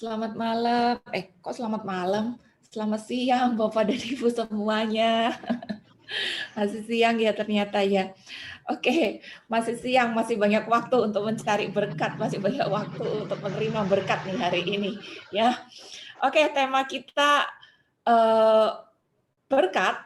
Selamat malam. Kok selamat malam? Selamat siang, Bapak dan Ibu semuanya. Masih siang ya ternyata ya. Oke, masih siang, masih banyak waktu untuk mencari berkat, masih banyak waktu untuk menerima berkat nih hari ini, ya. Oke, tema kita berkat.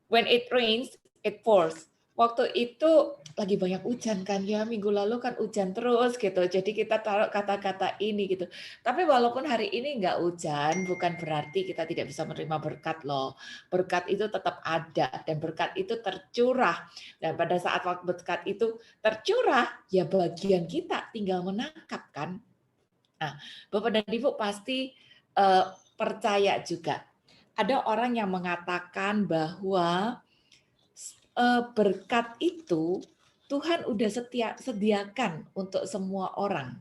When it rains, it pours. Waktu itu lagi banyak hujan kan ya, minggu lalu kan hujan terus gitu. Jadi kita taruh kata-kata ini gitu. Tapi walaupun hari ini nggak hujan, bukan berarti kita tidak bisa menerima berkat loh. Berkat itu tetap ada dan berkat itu tercurah. Dan pada saat waktu berkat itu tercurah, ya bagian kita tinggal menangkap kan. Nah, Bapak dan Ibu pasti percaya juga. Ada orang yang mengatakan bahwa berkat itu Tuhan udah sediakan untuk semua orang.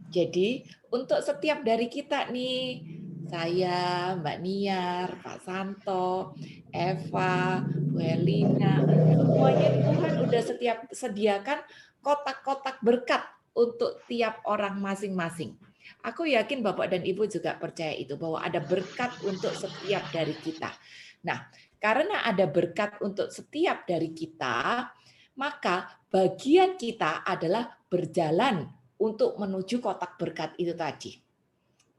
Jadi untuk setiap dari kita nih, saya, Mbak Niar, Pak Santo, Eva, Bu Helina, semuanya Tuhan udah sediakan kotak-kotak berkat untuk tiap orang masing-masing. Aku yakin Bapak dan Ibu juga percaya itu, bahwa ada berkat untuk setiap dari kita. Nah, karena ada berkat untuk setiap dari kita, maka bagian kita adalah berjalan untuk menuju kotak berkat itu tadi.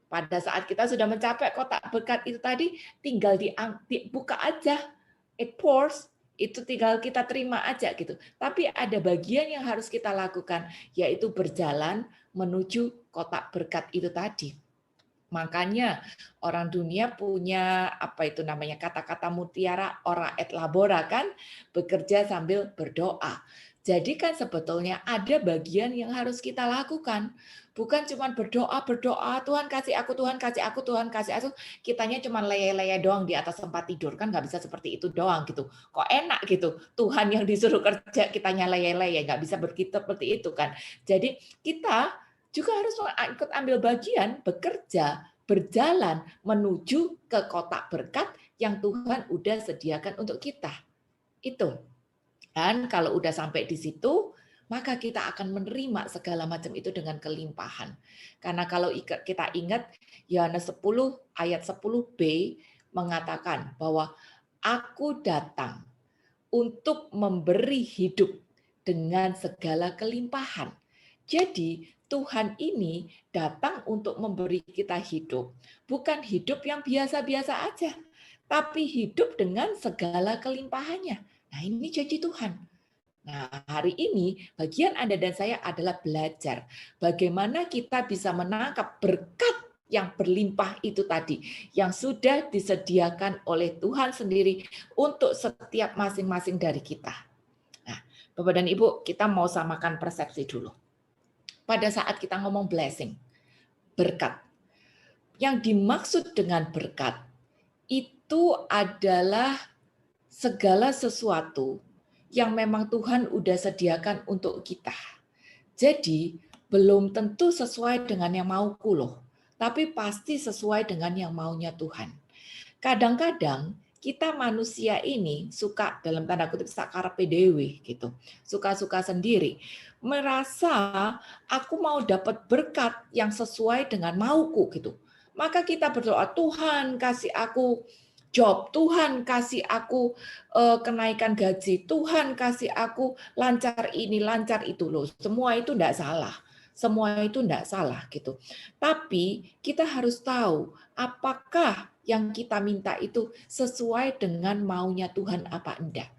Pada saat kita sudah mencapai kotak berkat itu tadi, tinggal dibuka aja. It pours, itu tinggal kita terima aja gitu. Tapi ada bagian yang harus kita lakukan, yaitu berjalan menuju kotak berkat itu tadi. Makanya orang dunia punya apa itu namanya kata-kata mutiara ora et labora kan, bekerja sambil berdoa. Jadi kan sebetulnya ada bagian yang harus kita lakukan. Bukan cuma berdoa, Tuhan kasih aku, Tuhan kasih aku, Tuhan kasih aku. Kitanya cuma leye-leye doang di atas tempat tidur. Kan nggak bisa seperti itu doang gitu. Kok enak gitu. Tuhan yang disuruh kerja, kitanya leye-leye. Nggak bisa berkita seperti itu kan. Jadi kita juga harus ikut ambil bagian, bekerja, berjalan menuju ke kotak berkat yang Tuhan udah sediakan untuk kita. Itu. Dan kalau udah sampai di situ, maka kita akan menerima segala macam itu dengan kelimpahan. Karena kalau kita ingat Yohanes 10 ayat 10b mengatakan bahwa aku datang untuk memberi hidup dengan segala kelimpahan. Jadi Tuhan ini datang untuk memberi kita hidup, bukan hidup yang biasa-biasa aja, tapi hidup dengan segala kelimpahannya. Nah, ini janji Tuhan. Nah, hari ini bagian Anda dan saya adalah belajar bagaimana kita bisa menangkap berkat yang berlimpah itu tadi, yang sudah disediakan oleh Tuhan sendiri untuk setiap masing-masing dari kita. Nah, Bapak dan Ibu, kita mau samakan persepsi dulu. Pada saat kita ngomong blessing, berkat, yang dimaksud dengan berkat itu adalah segala sesuatu yang memang Tuhan udah sediakan untuk kita. Jadi belum tentu sesuai dengan yang mauku loh, tapi pasti sesuai dengan yang maunya Tuhan. Kadang-kadang kita manusia ini suka dalam tanda kutip karepe dhewe gitu. Suka-suka sendiri. Merasa aku mau dapat berkat yang sesuai dengan mauku gitu. Maka kita berdoa, Tuhan kasih aku job, Tuhan kasih aku kenaikan gaji, Tuhan kasih aku lancar ini, lancar itu loh. Semua itu enggak salah. Semua itu enggak salah gitu. Tapi kita harus tahu apakah yang kita minta itu sesuai dengan maunya Tuhan apa enggak.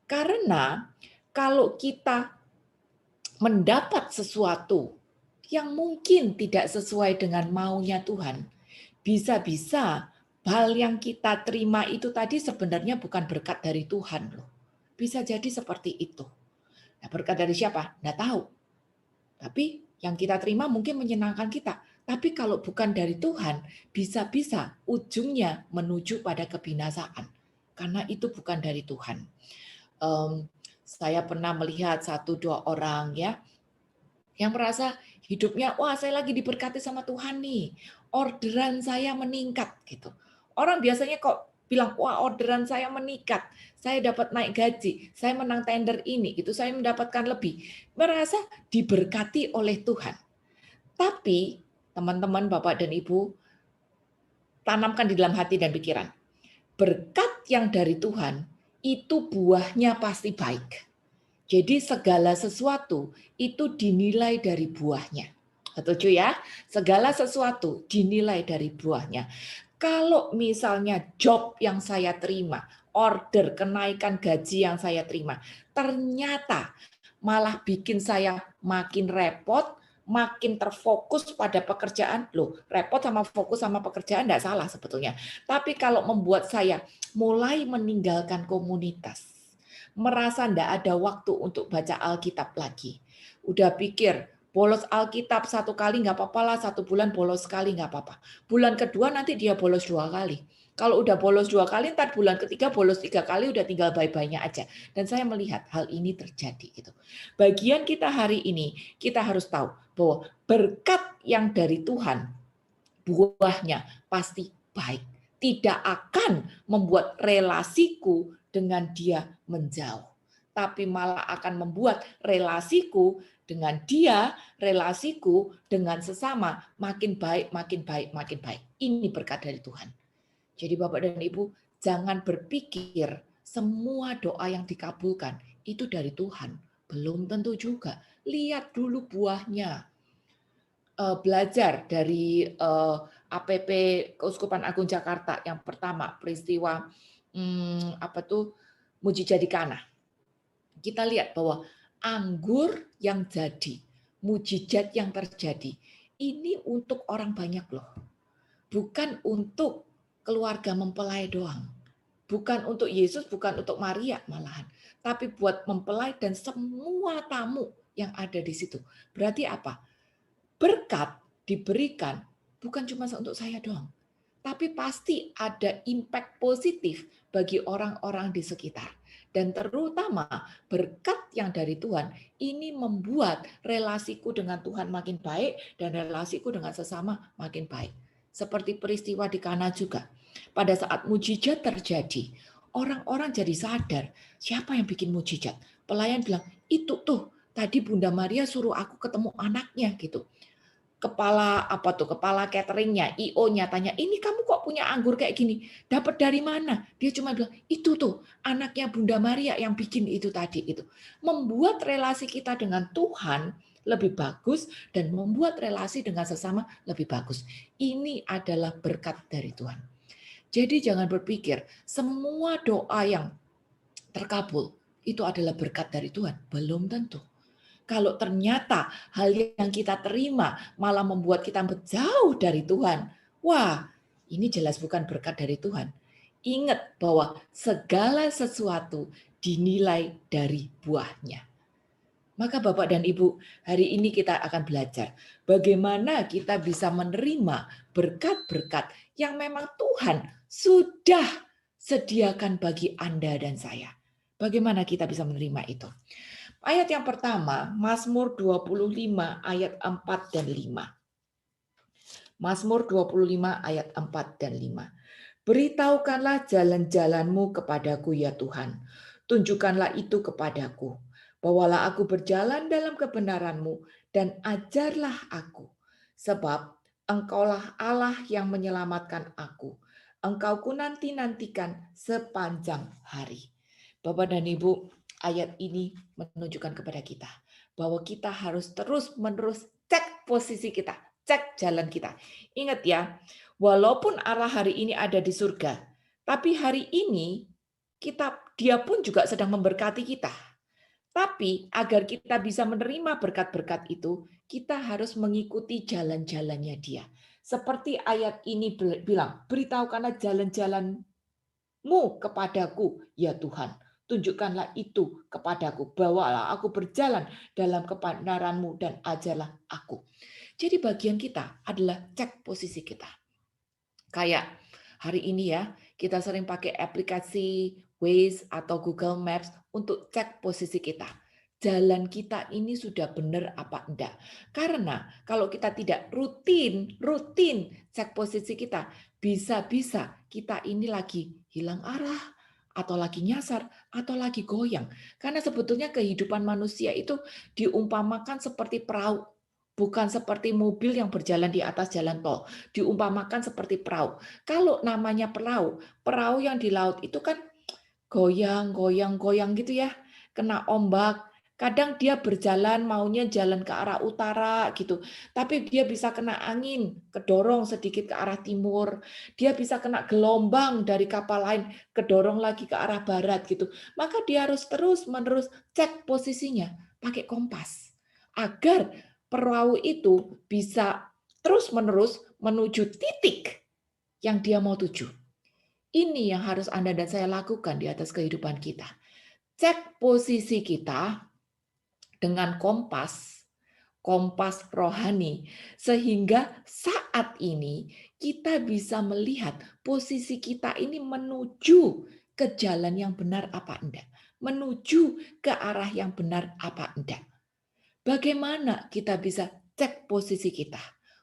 Karena kalau kita mendapat sesuatu yang mungkin tidak sesuai dengan maunya Tuhan, bisa-bisa hal yang kita terima itu tadi sebenarnya bukan berkat dari Tuhan loh. Bisa jadi seperti itu. Nah, berkat dari siapa? Nggak tahu. Tapi yang kita terima mungkin menyenangkan kita. Tapi kalau bukan dari Tuhan, bisa-bisa ujungnya menuju pada kebinasaan. Karena itu bukan dari Tuhan. Saya pernah melihat 1-2 orang ya, yang merasa hidupnya, wah saya lagi diberkati sama Tuhan nih. Orderan saya meningkat gitu. Orang biasanya kok bilang, wah orderan saya meningkat, saya dapat naik gaji, saya menang tender ini, itu saya mendapatkan lebih. Merasa diberkati oleh Tuhan. Tapi teman-teman, Bapak dan Ibu, tanamkan di dalam hati dan pikiran. Berkat yang dari Tuhan, itu buahnya pasti baik. Jadi segala sesuatu itu dinilai dari buahnya. Setuju ya? Segala sesuatu dinilai dari buahnya. Kalau misalnya job yang saya terima, order kenaikan gaji yang saya terima, ternyata malah bikin saya makin repot, makin terfokus pada pekerjaan. Loh, repot sama fokus sama pekerjaan enggak salah sebetulnya. Tapi kalau membuat saya mulai meninggalkan komunitas, merasa enggak ada waktu untuk baca Alkitab lagi. Udah pikir, bolos Alkitab 1 kali nggak apa-apa lah, 1 bulan bolos sekali nggak apa-apa. Bulan kedua nanti dia bolos 2 kali. Kalau udah bolos 2 kali, ntar bulan ketiga bolos 3 kali, udah tinggal bye-bye-nya aja. Dan saya melihat hal ini terjadi gitu. Bagian kita hari ini, kita harus tahu bahwa berkat yang dari Tuhan, buahnya pasti baik. Tidak akan membuat relasiku dengan dia menjauh. Tapi malah akan membuat relasiku dengan dia, relasiku dengan sesama makin baik, makin baik, makin baik. Ini berkat dari Tuhan. Jadi Bapak dan Ibu, jangan berpikir semua doa yang dikabulkan itu dari Tuhan. Belum tentu juga. Lihat dulu buahnya. Belajar dari APP Keuskupan Agung Jakarta yang pertama, peristiwa mujizat di Kana. Kita lihat bahwa anggur yang jadi, mujizat yang terjadi, ini untuk orang banyak loh. Bukan untuk keluarga mempelai doang. Bukan untuk Yesus, bukan untuk Maria malahan. Tapi buat mempelai dan semua tamu yang ada di situ. Berarti apa? Berkat diberikan bukan cuma untuk saya doang. Tapi pasti ada impact positif bagi orang-orang di sekitar. Dan terutama berkat yang dari Tuhan ini membuat relasiku dengan Tuhan makin baik dan relasiku dengan sesama makin baik. Seperti peristiwa di Kana juga. Pada saat mujizat terjadi, orang-orang jadi sadar siapa yang bikin mujizat. Pelayan bilang, itu tuh tadi Bunda Maria suruh aku ketemu anaknya gitu. Kepala cateringnya, IO-nya tanya, ini kamu kok punya anggur kayak gini? Dapat dari mana? Dia cuma bilang, itu tuh anaknya Bunda Maria yang bikin itu tadi. Itu membuat relasi kita dengan Tuhan lebih bagus dan membuat relasi dengan sesama lebih bagus. Ini adalah berkat dari Tuhan. Jadi jangan berpikir semua doa yang terkabul itu adalah berkat dari Tuhan. Belum tentu. Kalau ternyata hal yang kita terima malah membuat kita jauh dari Tuhan, wah, ini jelas bukan berkat dari Tuhan. Ingat bahwa segala sesuatu dinilai dari buahnya. Maka Bapak dan Ibu, hari ini kita akan belajar bagaimana kita bisa menerima berkat-berkat yang memang Tuhan sudah sediakan bagi Anda dan saya. Bagaimana kita bisa menerima itu? Ayat yang pertama, Mazmur 25 ayat 4 dan 5. Mazmur 25 ayat 4 dan 5. Beritahukanlah jalan-jalanmu kepadaku ya Tuhan. Tunjukkanlah itu kepadaku. Bawalah aku berjalan dalam kebenaran-Mu dan ajarlah aku. Sebab Engkaulah Allah yang menyelamatkan aku. Engkau ku nanti-nantikan sepanjang hari. Bapak dan Ibu, ayat ini menunjukkan kepada kita bahwa kita harus terus-menerus cek posisi kita, cek jalan kita. Ingat ya, walaupun Allah hari ini ada di surga, tapi hari ini dia pun juga sedang memberkati kita. Tapi agar kita bisa menerima berkat-berkat itu, kita harus mengikuti jalan-jalannya dia. Seperti ayat ini bilang, beritahukanlah jalan-jalanmu kepadaku, ya Tuhan. Tunjukkanlah itu kepadaku. Bawalah aku berjalan dalam kebenaran-Mu dan ajarlah aku. Jadi bagian kita adalah cek posisi kita. Kayak hari ini ya, kita sering pakai aplikasi Waze atau Google Maps untuk cek posisi kita. Jalan kita ini sudah benar apa enggak. Karena kalau kita tidak rutin cek posisi kita, bisa-bisa kita ini lagi hilang arah, atau lagi nyasar, atau lagi goyang. Karena sebetulnya kehidupan manusia itu diumpamakan seperti perahu. bukan seperti mobil yang berjalan di atas jalan tol. Diumpamakan seperti perahu. Kalau namanya perahu, perahu yang di laut itu kan goyang, goyang, goyang gitu ya, kena ombak. Kadang dia berjalan maunya jalan ke arah utara gitu, tapi dia bisa kena angin, kedorong sedikit ke arah timur. Dia bisa kena gelombang dari kapal lain, kedorong lagi ke arah barat gitu. Maka dia harus terus-menerus cek posisinya pakai kompas agar perahu itu bisa terus-menerus menuju titik yang dia mau tuju. Ini yang harus Anda dan saya lakukan di atas kehidupan kita. Cek posisi kita dengan kompas, kompas rohani, sehingga saat ini kita bisa melihat posisi kita ini menuju ke jalan yang benar apa enggak, menuju ke arah yang benar apa enggak. Bagaimana kita bisa cek posisi kita?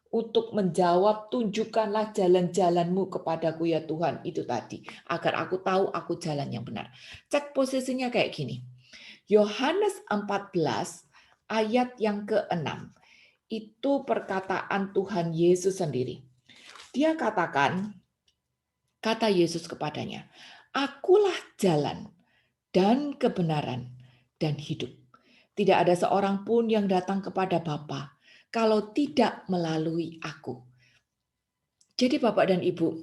Untuk menjawab, tunjukkanlah jalan-jalanmu kepadaku ya Tuhan, itu tadi. Agar aku tahu aku jalan yang benar. Cek posisinya kayak gini. Yohanes 14 ayat yang ke-6. Itu perkataan Tuhan Yesus sendiri. Dia katakan, kata Yesus kepadanya, "Akulah jalan dan kebenaran dan hidup. Tidak ada seorang pun yang datang kepada Bapa kalau tidak melalui aku." Jadi Bapak dan Ibu,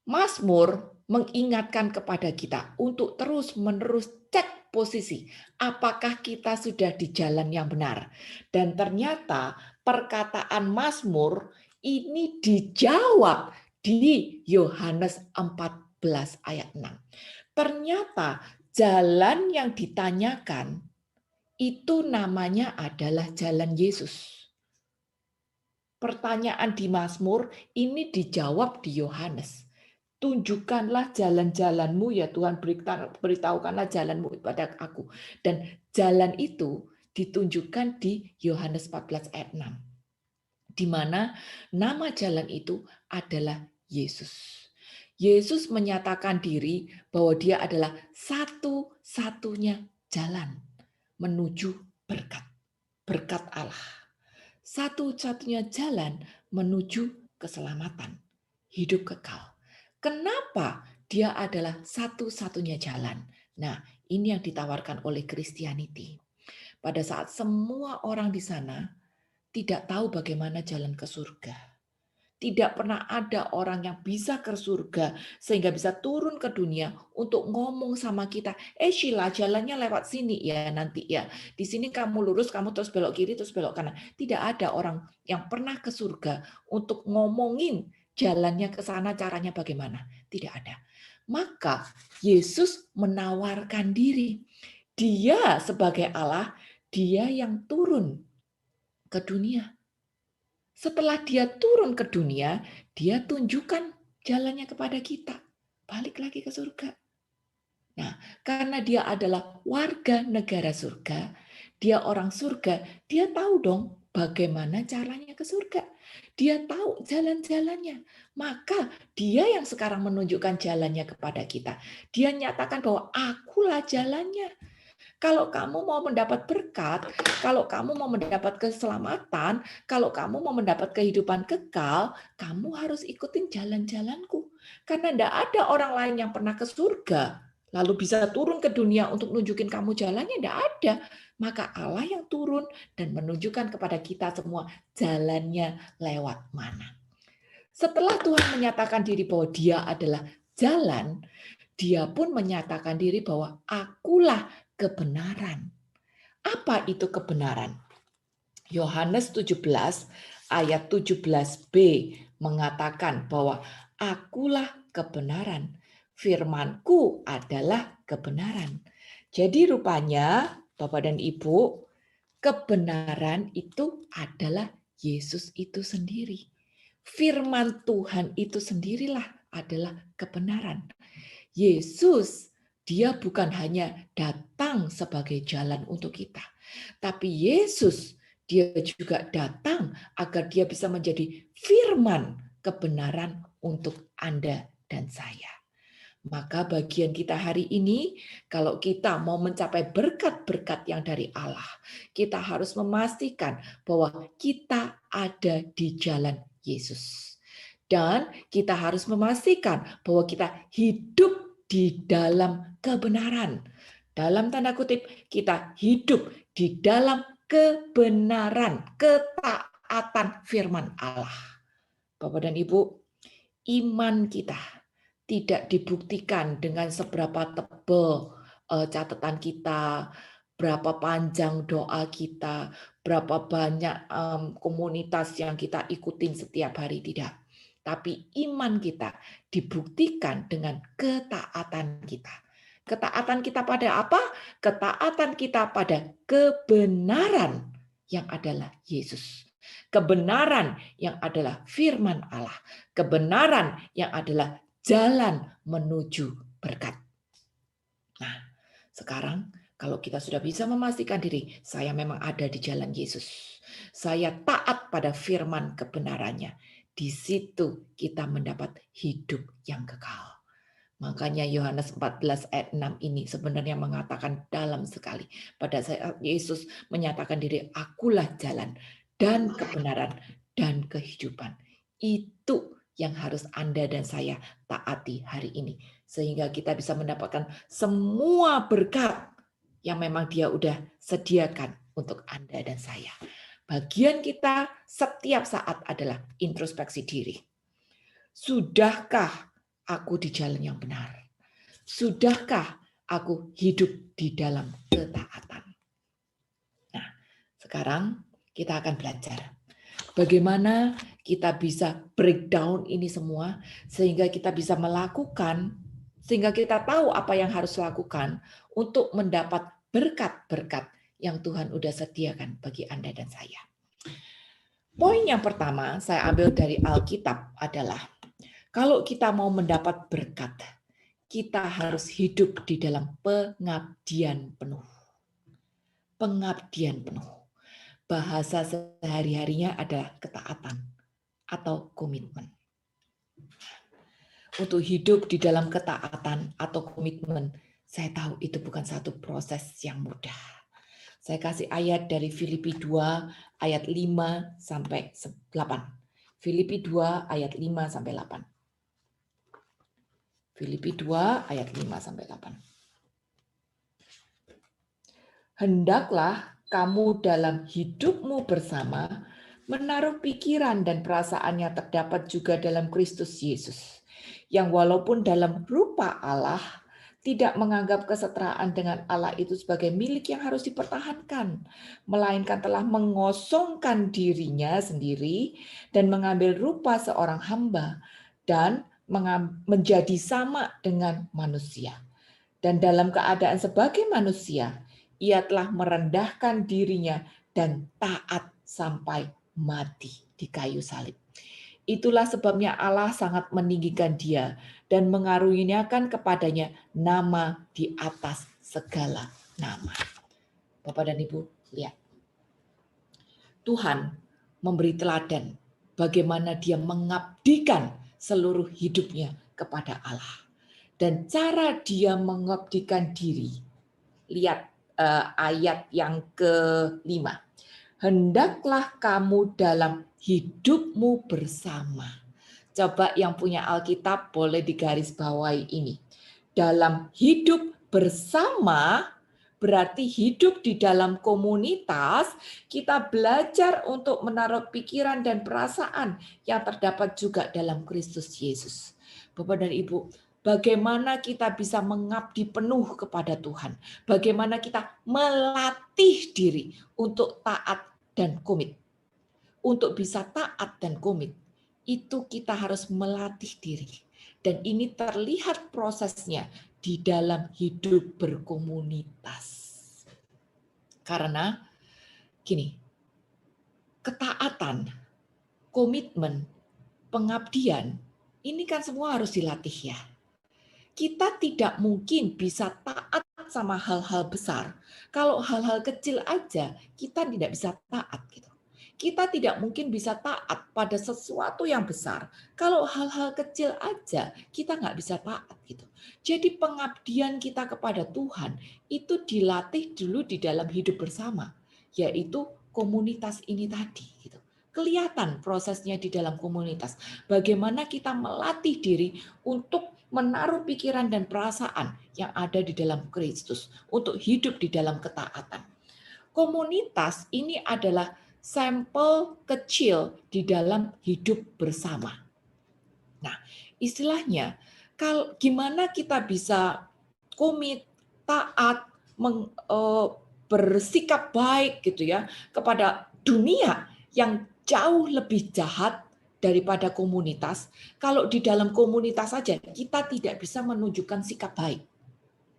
Mazmur mengingatkan kepada kita untuk terus-menerus cek posisi. Apakah kita sudah di jalan yang benar? Dan ternyata perkataan Mazmur ini dijawab di Yohanes 14 ayat 6. Ternyata jalan yang ditanyakan itu namanya adalah jalan Yesus. Pertanyaan di Mazmur ini dijawab di Yohanes. Tunjukkanlah jalan-jalanmu ya Tuhan, beritahukanlah jalanmu kepada aku. Dan jalan itu ditunjukkan di Yohanes 14 ayat 6. Di mana nama jalan itu adalah Yesus. Yesus menyatakan diri bahwa dia adalah satu-satunya jalan menuju berkat. Berkat Allah. Satu-satunya jalan menuju keselamatan, hidup kekal. Kenapa dia adalah satu-satunya jalan? Nah, ini yang ditawarkan oleh Christianity. Pada saat semua orang di sana tidak tahu bagaimana jalan ke surga. Tidak pernah ada orang yang bisa ke surga sehingga bisa turun ke dunia untuk ngomong sama kita. Sheila, jalannya lewat sini ya nanti ya. Di sini kamu lurus, kamu terus belok kiri, terus belok kanan. Tidak ada orang yang pernah ke surga untuk ngomongin jalannya ke sana, caranya bagaimana. Tidak ada. Maka Yesus menawarkan diri. Dia sebagai Allah, dia yang turun ke dunia. Setelah dia turun ke dunia, dia tunjukkan jalannya kepada kita. Balik lagi ke surga. Nah, karena dia adalah warga negara surga, dia orang surga, dia tahu dong bagaimana caranya ke surga. Dia tahu jalan-jalannya. Maka dia yang sekarang menunjukkan jalannya kepada kita. Dia nyatakan bahwa akulah jalannya. Kalau kamu mau mendapat berkat, kalau kamu mau mendapat keselamatan, kalau kamu mau mendapat kehidupan kekal, kamu harus ikutin jalan-jalanku. Karena tidak ada orang lain yang pernah ke surga, lalu bisa turun ke dunia untuk nunjukin kamu jalannya, tidak ada. Maka Allah yang turun dan menunjukkan kepada kita semua jalannya lewat mana. Setelah Tuhan menyatakan diri bahwa dia adalah jalan, dia pun menyatakan diri bahwa akulah kebenaran. Apa itu kebenaran? Yohanes 17 ayat 17b mengatakan bahwa akulah kebenaran. Firmanku adalah kebenaran. Jadi rupanya Bapak dan Ibu, kebenaran itu adalah Yesus itu sendiri. Firman Tuhan itu sendirilah adalah kebenaran. Yesus, dia bukan hanya datang sebagai jalan untuk kita, tapi Yesus, dia juga datang agar dia bisa menjadi firman kebenaran untuk Anda dan saya. Maka bagian kita hari ini, kalau kita mau mencapai berkat-berkat yang dari Allah, kita harus memastikan bahwa kita ada di jalan Yesus. Dan kita harus memastikan bahwa kita hidup di dalam kebenaran. Dalam tanda kutip, kita hidup di dalam kebenaran, ketaatan firman Allah. Bapak dan Ibu, iman kita tidak dibuktikan dengan seberapa tebal catatan kita, berapa panjang doa kita, berapa banyak komunitas yang kita ikutin setiap hari, tidak. Tapi iman kita dibuktikan dengan ketaatan kita. Ketaatan kita pada apa? Ketaatan kita pada kebenaran yang adalah Yesus. Kebenaran yang adalah firman Allah. Kebenaran yang adalah jalan menuju berkat. Nah, sekarang kalau kita sudah bisa memastikan diri, saya memang ada di jalan Yesus. Saya taat pada firman kebenarannya. Di situ kita mendapat hidup yang kekal. Makanya Yohanes 14 ayat 6 ini sebenarnya mengatakan dalam sekali. Pada saat Yesus menyatakan diri, akulah jalan dan kebenaran dan kehidupan. Itu yang harus Anda dan saya taati hari ini. Sehingga kita bisa mendapatkan semua berkat yang memang dia udah sediakan untuk Anda dan saya. Bagian kita setiap saat adalah introspeksi diri. Sudahkah aku di jalan yang benar? Sudahkah aku hidup di dalam ketaatan? Nah, sekarang kita akan belajar bagaimana kita bisa breakdown ini semua sehingga kita bisa melakukan, sehingga kita tahu apa yang harus lakukan untuk mendapat berkat-berkat yang Tuhan udah sediakan bagi Anda dan saya. Poin yang pertama saya ambil dari Alkitab adalah kalau kita mau mendapat berkat, kita harus hidup di dalam pengabdian penuh. Pengabdian penuh. Bahasa sehari-harinya adalah ketaatan atau komitmen. Untuk hidup di dalam ketaatan atau komitmen, saya tahu itu bukan satu proses yang mudah. Saya kasih ayat dari Filipi 2 ayat 5 sampai 8. Filipi 2 ayat 5 sampai 8. Filipi 2 ayat 5 sampai 8. Hendaklah kamu dalam hidupmu bersama menaruh pikiran dan perasaannya terdapat juga dalam Kristus Yesus, yang walaupun dalam rupa Allah tidak menganggap kesetaraan dengan Allah itu sebagai milik yang harus dipertahankan, melainkan telah mengosongkan dirinya sendiri dan mengambil rupa seorang hamba dan menjadi sama dengan manusia. Dan dalam keadaan sebagai manusia, ia telah merendahkan dirinya dan taat sampai mati di kayu salib. Itulah sebabnya Allah sangat meninggikan dia dan mengaruniakan kepadanya nama di atas segala nama. Bapak dan Ibu, lihat. Tuhan memberi teladan bagaimana dia mengabdikan seluruh hidupnya kepada Allah. Dan cara dia mengabdikan diri, lihat ayat yang ke-5. Hendaklah kamu dalam hidupmu bersama. Coba yang punya Alkitab boleh digarisbawahi ini. Dalam hidup bersama berarti hidup di dalam komunitas, kita belajar untuk menaruh pikiran dan perasaan yang terdapat juga dalam Kristus Yesus. Bapak dan Ibu, bagaimana kita bisa mengabdi penuh kepada Tuhan? Bagaimana kita melatih diri untuk taat dan komit? Untuk bisa taat dan komit, itu kita harus melatih diri. Dan ini terlihat prosesnya di dalam hidup berkomunitas. Karena gini, ketaatan, komitmen, pengabdian, ini kan semua harus dilatih ya. Kita tidak mungkin bisa taat sama hal-hal besar. Kalau hal-hal kecil aja, kita tidak bisa taat gitu. kita tidak mungkin bisa taat pada sesuatu yang besar kalau hal-hal kecil aja kita nggak bisa taat gitu. Jadi pengabdian kita kepada Tuhan itu dilatih dulu di dalam hidup bersama, yaitu komunitas ini tadi gitu. Kelihatan prosesnya di dalam komunitas. Bagaimana kita melatih diri untuk menaruh pikiran dan perasaan yang ada di dalam Kristus untuk hidup di dalam ketaatan. Komunitas ini adalah sampel kecil di dalam hidup bersama. Nah, istilahnya, gimana kita bisa komit, taat, bersikap baik gitu ya kepada dunia yang jauh lebih jahat daripada komunitas. Kalau di dalam komunitas saja kita tidak bisa menunjukkan sikap baik.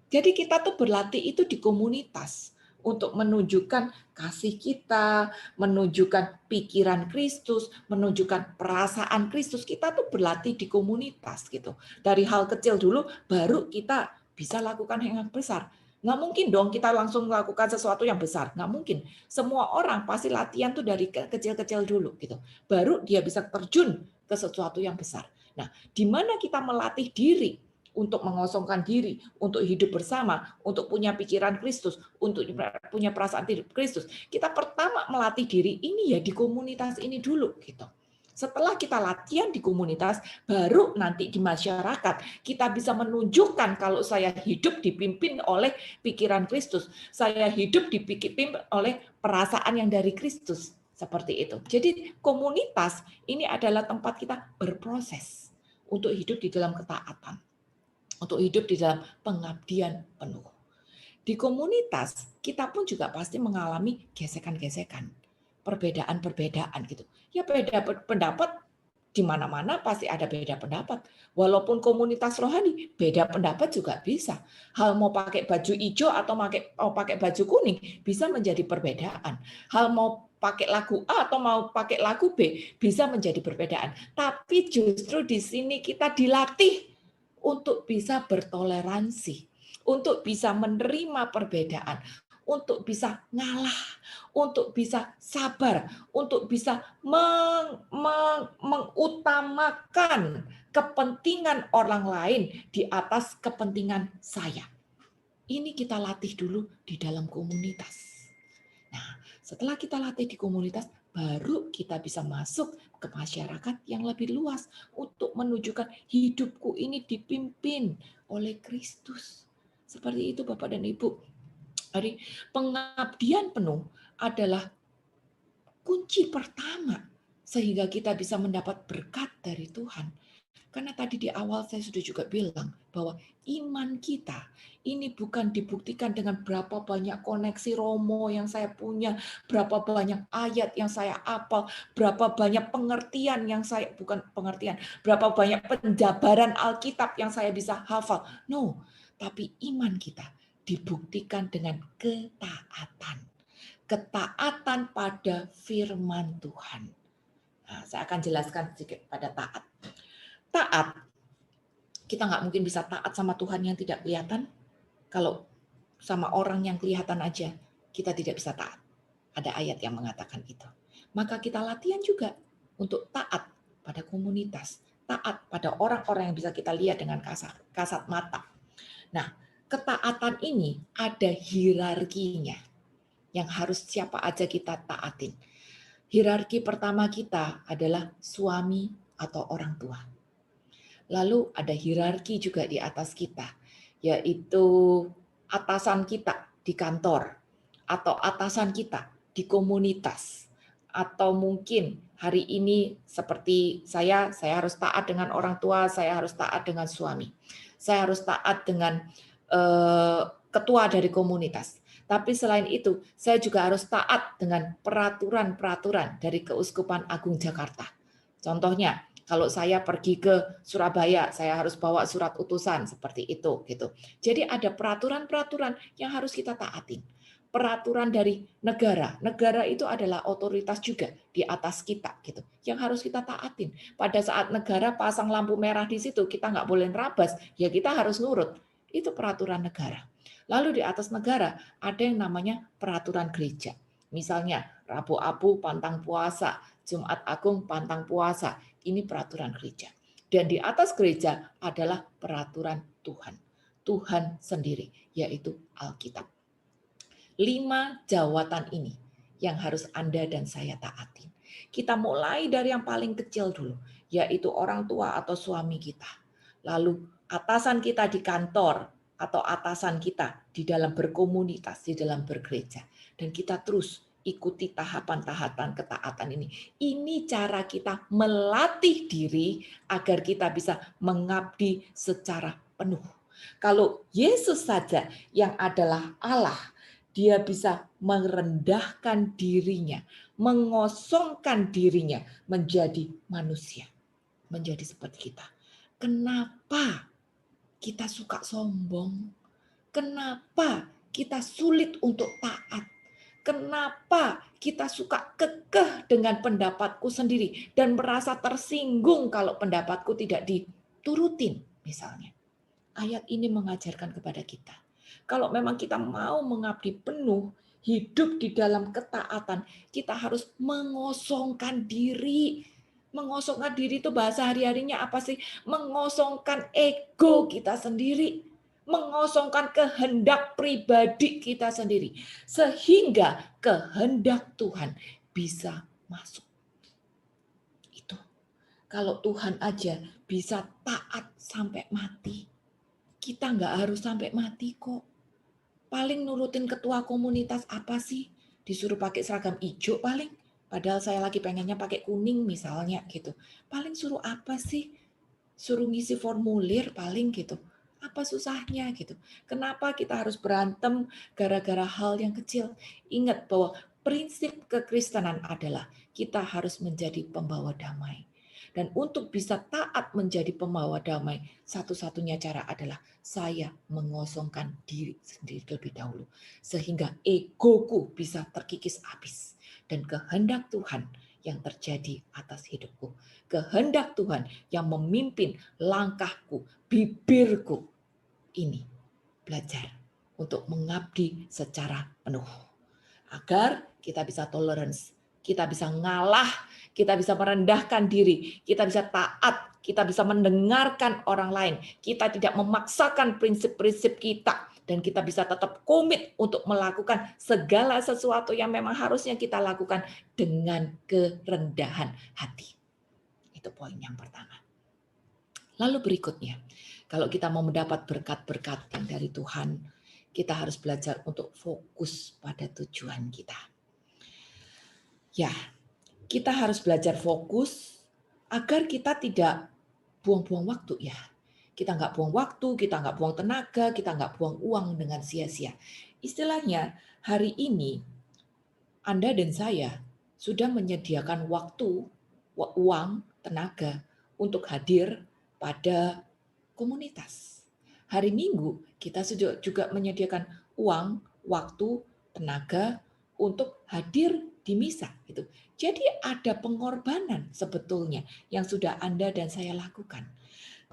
Jadi kita tuh berlatih itu di komunitas untuk menunjukkan kasih kita, menunjukkan pikiran Kristus, menunjukkan perasaan Kristus. Kita tuh berlatih di komunitas gitu. Dari hal kecil dulu baru kita bisa lakukan yang besar. Nggak mungkin dong kita langsung melakukan sesuatu yang besar. Nggak mungkin. Semua orang pasti latihan tuh dari kecil-kecil dulu gitu. Baru dia bisa terjun ke sesuatu yang besar. Nah, di mana kita melatih diri untuk mengosongkan diri, untuk hidup bersama, untuk punya pikiran Kristus, untuk punya perasaan Kristus. Kita pertama melatih diri ini ya di komunitas ini dulu gitu. Setelah kita latihan di komunitas, baru nanti di masyarakat kita bisa menunjukkan kalau saya hidup dipimpin oleh pikiran Kristus, saya hidup dipimpin oleh perasaan yang dari Kristus. Seperti itu. Jadi komunitas ini adalah tempat kita berproses untuk hidup di dalam ketaatan, untuk hidup di dalam pengabdian penuh. Di komunitas, kita pun juga pasti mengalami gesekan-gesekan, perbedaan-perbedaan gitu. Ya beda pendapat di mana-mana pasti ada beda pendapat. Walaupun komunitas rohani, beda pendapat juga bisa. Hal mau pakai baju hijau atau mau pakai baju kuning bisa menjadi perbedaan. Hal mau pakai lagu A atau mau pakai lagu B bisa menjadi perbedaan. Tapi justru di sini kita dilatih untuk bisa bertoleransi, untuk bisa menerima perbedaan, untuk bisa ngalah, untuk bisa sabar, untuk bisa mengutamakan kepentingan orang lain di atas kepentingan saya. Ini kita latih dulu di dalam komunitas. Nah, setelah kita latih di komunitas, baru kita bisa masuk ke masyarakat yang lebih luas untuk menunjukkan hidupku ini dipimpin oleh Kristus. Seperti itu Bapak dan Ibu. Jadi pengabdian penuh adalah kunci pertama sehingga kita bisa mendapat berkat dari Tuhan. Karena tadi di awal saya sudah juga bilang bahwa iman kita ini bukan dibuktikan dengan berapa banyak koneksi Romo yang saya punya, berapa banyak ayat yang saya hafal, berapa banyak pengertian yang saya, bukan pengertian, berapa banyak penjabaran Alkitab yang saya bisa hafal. No, tapi iman kita dibuktikan dengan ketaatan. Ketaatan pada firman Tuhan. Nah, saya akan jelaskan sedikit pada taat. Taat, kita nggak mungkin bisa taat sama Tuhan yang tidak kelihatan. Kalau sama orang yang kelihatan aja, kita tidak bisa taat. Ada ayat yang mengatakan itu. Maka kita latihan juga untuk taat pada komunitas. Taat pada orang-orang yang bisa kita lihat dengan kasat mata. Nah, ketaatan ini ada hierarkinya. Yang harus siapa aja kita taatin. Hierarki pertama kita adalah suami atau orang tua. Lalu ada hierarki juga di atas kita, yaitu atasan kita di kantor, atau atasan kita di komunitas, atau mungkin hari ini seperti saya harus taat dengan orang tua, saya harus taat dengan suami, saya harus taat dengan ketua dari komunitas. Tapi selain itu, saya juga harus taat dengan peraturan-peraturan dari Keuskupan Agung Jakarta. Contohnya, kalau saya pergi ke Surabaya, saya harus bawa surat utusan seperti itu gitu. Jadi ada peraturan-peraturan yang harus kita taatin. Peraturan dari negara. Negara itu adalah otoritas juga di atas kita gitu. Yang harus kita taatin. Pada saat negara pasang lampu merah di situ, kita nggak boleh nerabas, ya kita harus nurut. Itu peraturan negara. Lalu di atas negara ada yang namanya peraturan gereja. Misalnya Rabu Abu pantang puasa, Jumat Agung pantang puasa. Ini peraturan gereja. Dan di atas gereja adalah peraturan Tuhan. Tuhan sendiri, yaitu Alkitab. 5 jawatan ini yang harus Anda dan saya taatin. Kita mulai dari yang paling kecil dulu, yaitu orang tua atau suami kita. Lalu atasan kita di kantor atau atasan kita di dalam berkomunitas, di dalam bergereja. Dan kita terus ikuti tahapan-tahapan ketaatan ini. Ini cara kita melatih diri agar kita bisa mengabdi secara penuh. Kalau Yesus saja yang adalah Allah, dia bisa merendahkan dirinya, mengosongkan dirinya menjadi manusia, menjadi seperti kita. Kenapa kita suka sombong? Kenapa kita sulit untuk taat? Kenapa kita suka kekeh dengan pendapatku sendiri dan merasa tersinggung kalau pendapatku tidak diturutin misalnya? Ayat ini mengajarkan kepada kita, kalau memang kita mau mengabdi penuh, hidup di dalam ketaatan, kita harus mengosongkan diri. Mengosongkan diri itu bahasa hari-harinya apa sih? Mengosongkan ego kita sendiri. Mengosongkan kehendak pribadi kita sendiri. Sehingga kehendak Tuhan bisa masuk. Itu. Kalau Tuhan aja bisa taat sampai mati, kita nggak harus sampai mati kok. Paling nurutin ketua komunitas apa sih? Disuruh pakai seragam hijau paling. Padahal saya lagi pengennya pakai kuning misalnya gitu. Paling suruh apa sih? Suruh ngisi formulir paling gitu. Apa susahnya gitu? Kenapa kita harus berantem gara-gara hal yang kecil? Ingat bahwa prinsip kekristenan adalah kita harus menjadi pembawa damai. Dan untuk bisa taat menjadi pembawa damai, satu-satunya cara adalah saya mengosongkan diri sendiri terlebih dahulu. Sehingga egoku bisa terkikis habis. Dan kehendak Tuhan yang terjadi atas hidupku. Kehendak Tuhan yang memimpin langkahku, bibirku. Ini belajar untuk mengabdi secara penuh. Agar kita bisa tolerance, kita bisa ngalah, kita bisa merendahkan diri, kita bisa taat, kita bisa mendengarkan orang lain, kita tidak memaksakan prinsip-prinsip kita, dan kita bisa tetap komit untuk melakukan segala sesuatu yang memang harusnya kita lakukan dengan kerendahan hati. Itu poin yang pertama. Lalu berikutnya, kalau kita mau mendapat berkat-berkat yang dari Tuhan, kita harus belajar untuk fokus pada tujuan kita. Ya, kita harus belajar fokus agar kita tidak buang-buang waktu ya. Kita nggak buang waktu, kita nggak buang tenaga, kita nggak buang uang dengan sia-sia. Istilahnya, hari ini Anda dan saya sudah menyediakan waktu, uang, tenaga untuk hadir pada komunitas. Hari Minggu kita juga menyediakan uang, waktu, tenaga untuk hadir di misa gitu. Jadi ada pengorbanan sebetulnya yang sudah Anda dan saya lakukan.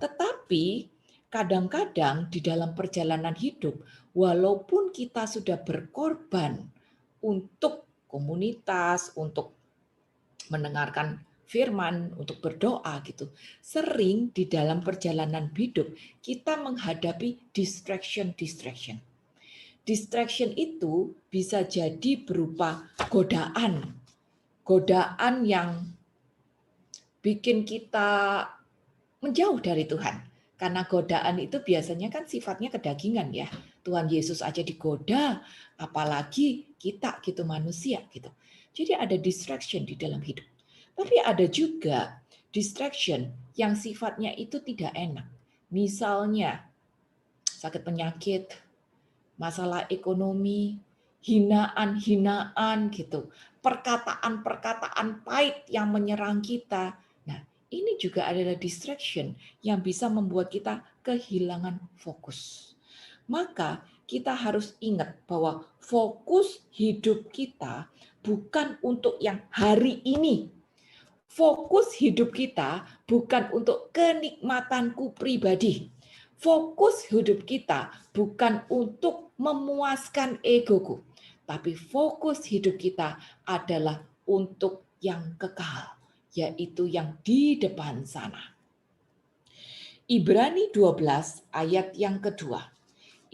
Tetapi kadang-kadang di dalam perjalanan hidup, walaupun kita sudah berkorban untuk komunitas, untuk mendengarkan firman, untuk berdoa gitu. Sering di dalam perjalanan hidup kita menghadapi distraction. Distraction itu bisa jadi berupa godaan. Godaan yang bikin kita menjauh dari Tuhan. Karena godaan itu biasanya kan sifatnya kedagingan ya. Tuhan Yesus aja digoda, apalagi kita gitu manusia gitu. Jadi ada distraction di dalam hidup. Tapi ada juga distraction yang sifatnya itu tidak enak. Misalnya sakit penyakit, masalah ekonomi, hinaan-hinaan gitu. Perkataan-perkataan pahit yang menyerang kita. Nah, ini juga adalah distraction yang bisa membuat kita kehilangan fokus. Maka kita harus ingat bahwa fokus hidup kita bukan untuk yang hari ini. Fokus hidup kita bukan untuk kenikmatanku pribadi. Fokus hidup kita bukan untuk memuaskan egoku. tapi fokus hidup kita adalah untuk yang kekal, yaitu yang di depan sana. Ibrani 12 ayat yang kedua.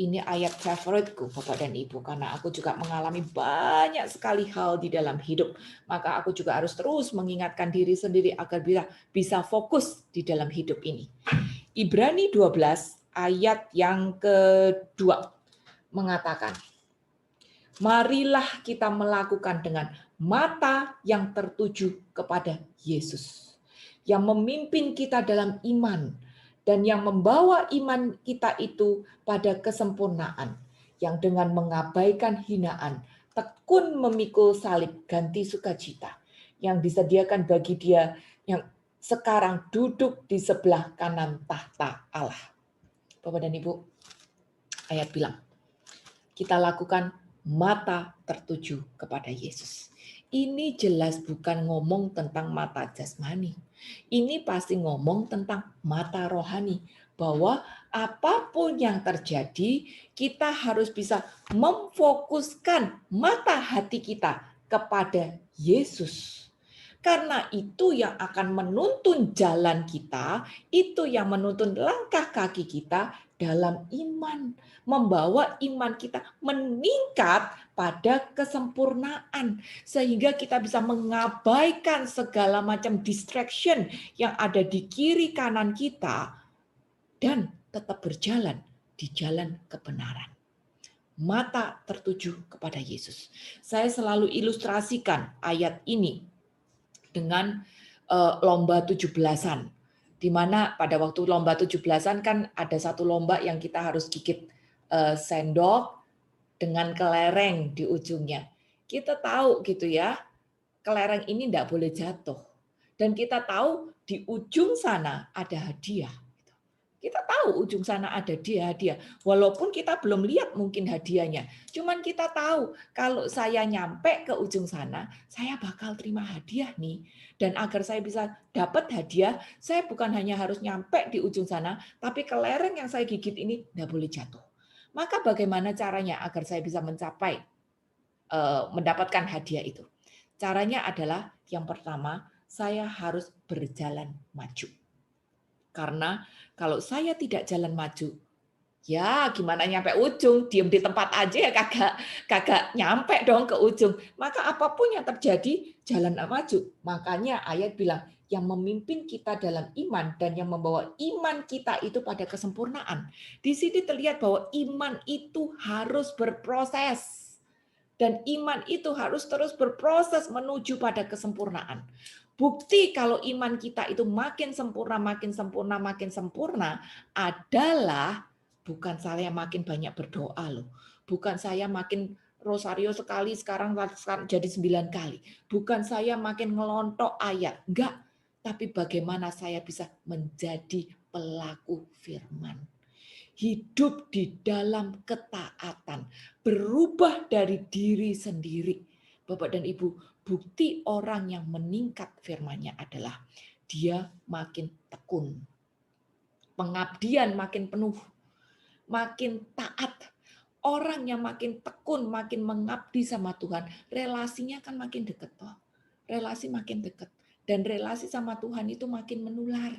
Ini ayat favoritku Bapak dan Ibu, karena aku juga mengalami banyak sekali hal di dalam hidup. Maka aku juga harus terus mengingatkan diri sendiri agar bisa fokus di dalam hidup ini. Ibrani 12 ayat yang kedua mengatakan, marilah kita melakukan dengan mata yang tertuju kepada Yesus, yang memimpin kita dalam iman, dan yang membawa iman kita itu pada kesempurnaan, yang dengan mengabaikan hinaan, tekun memikul salib ganti sukacita, yang disediakan bagi dia yang sekarang duduk di sebelah kanan tahta Allah. Bapak dan Ibu, ayat bilang, kita lakukan mata tertuju kepada Yesus. Ini jelas bukan ngomong tentang mata jasmani. Ini pasti ngomong tentang mata rohani. Bahwa apapun yang terjadi, kita harus bisa memfokuskan mata hati kita kepada Yesus. Karena itu yang akan menuntun jalan kita, itu yang menuntun langkah kaki kita dalam iman. Membawa iman kita meningkat pada kesempurnaan. Sehingga kita bisa mengabaikan segala macam distraction yang ada di kiri kanan kita dan tetap berjalan di jalan kebenaran. Mata tertuju kepada Yesus. Saya selalu ilustrasikan ayat ini dengan lomba 17-an. Di mana pada waktu lomba 17-an kan ada satu lomba yang kita harus gigit sendok dengan kelereng di ujungnya. Kita tahu gitu ya, kelereng ini tidak boleh jatuh. Dan kita tahu di ujung sana ada hadiah. Kita tahu ujung sana ada hadiah. Walaupun kita belum lihat mungkin hadiahnya. Cuman kita tahu kalau saya nyampe ke ujung sana, saya bakal terima hadiah nih. Dan agar saya bisa dapat hadiah, saya bukan hanya harus nyampe di ujung sana, tapi kelereng yang saya gigit ini tidak boleh jatuh. Maka bagaimana caranya agar saya bisa mencapai mendapatkan hadiah itu? Caranya adalah yang pertama, saya harus berjalan maju. Karena kalau saya tidak jalan maju, ya gimana nyampe ujung, diem di tempat aja ya kagak nyampe dong ke ujung. Maka apapun yang terjadi, jalan maju. Makanya ayat bilang, yang memimpin kita dalam iman dan yang membawa iman kita itu pada kesempurnaan. Di sini terlihat bahwa iman itu harus berproses. Dan iman itu harus terus berproses menuju pada kesempurnaan. Bukti kalau iman kita itu makin sempurna, makin sempurna, makin sempurna adalah bukan saya makin banyak berdoa loh. Bukan saya makin rosario sekali sekarang jadi 9 kali. Bukan saya makin ngelontok ayat. Enggak. Tapi bagaimana saya bisa menjadi pelaku firman. Hidup di dalam ketaatan, berubah dari diri sendiri. Bapak dan Ibu, bukti orang yang meningkat firman-Nya adalah dia makin tekun. Pengabdian makin penuh, makin taat. Orang yang makin tekun, makin mengabdi sama Tuhan, relasinya kan makin dekat toh. Relasi makin dekat. Dan relasi sama Tuhan itu makin menular.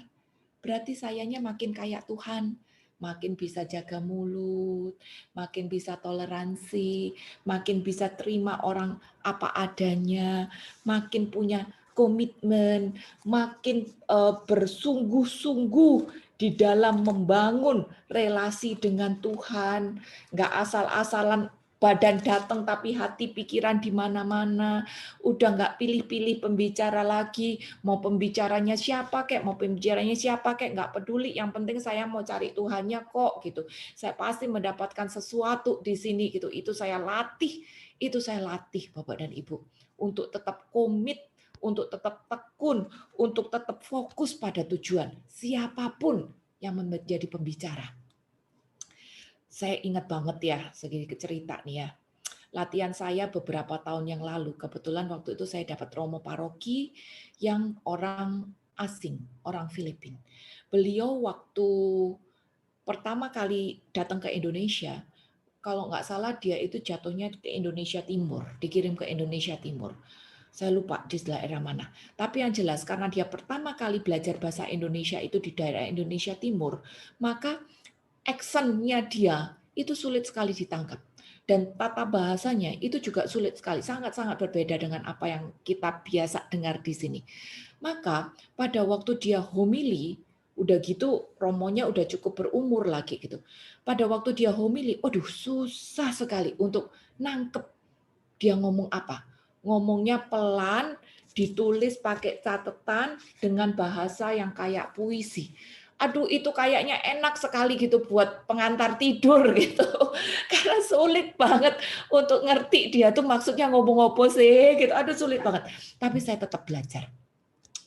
Berarti sayanya makin kayak Tuhan, makin bisa jaga mulut, makin bisa toleransi, makin bisa terima orang apa adanya, makin punya komitmen, makin bersungguh-sungguh di dalam membangun relasi dengan Tuhan, nggak asal-asalan badan datang tapi hati pikiran di mana-mana, udah nggak pilih-pilih pembicara lagi, mau pembicaranya siapa kek, mau pembicaranya siapa kek, nggak peduli, yang penting saya mau cari Tuhannya kok gitu. Saya pasti mendapatkan sesuatu di sini gitu. Itu saya latih Bapak dan Ibu untuk tetap komit, untuk tetap tekun, untuk tetap fokus pada tujuan. Siapapun yang menjadi pembicara. Saya ingat banget ya, sedikit cerita nih ya. Latihan saya beberapa tahun yang lalu, kebetulan waktu itu saya dapat romo paroki yang orang asing, orang Filipina. Beliau waktu pertama kali datang ke Indonesia, Kalau nggak salah dia itu jatuhnya ke Indonesia Timur, dikirim ke Indonesia Timur. Saya lupa di daerah mana. Tapi yang jelas karena dia pertama kali belajar bahasa Indonesia itu di daerah Indonesia Timur, maka aksennya dia itu sulit sekali ditangkap. Dan tata bahasanya itu juga sulit sekali, sangat-sangat berbeda dengan apa yang kita biasa dengar di sini. Maka pada waktu dia homili, udah gitu romonya udah cukup berumur lagi gitu. Pada waktu dia homili, waduh susah sekali untuk nangkep dia ngomong apa. Ngomongnya pelan, ditulis pakai catatan dengan bahasa yang kayak puisi. Aduh itu kayaknya enak sekali gitu buat pengantar tidur gitu. Karena sulit banget untuk ngerti dia tuh maksudnya ngomong apa sih gitu. Aduh sulit banget. Tapi saya tetap belajar.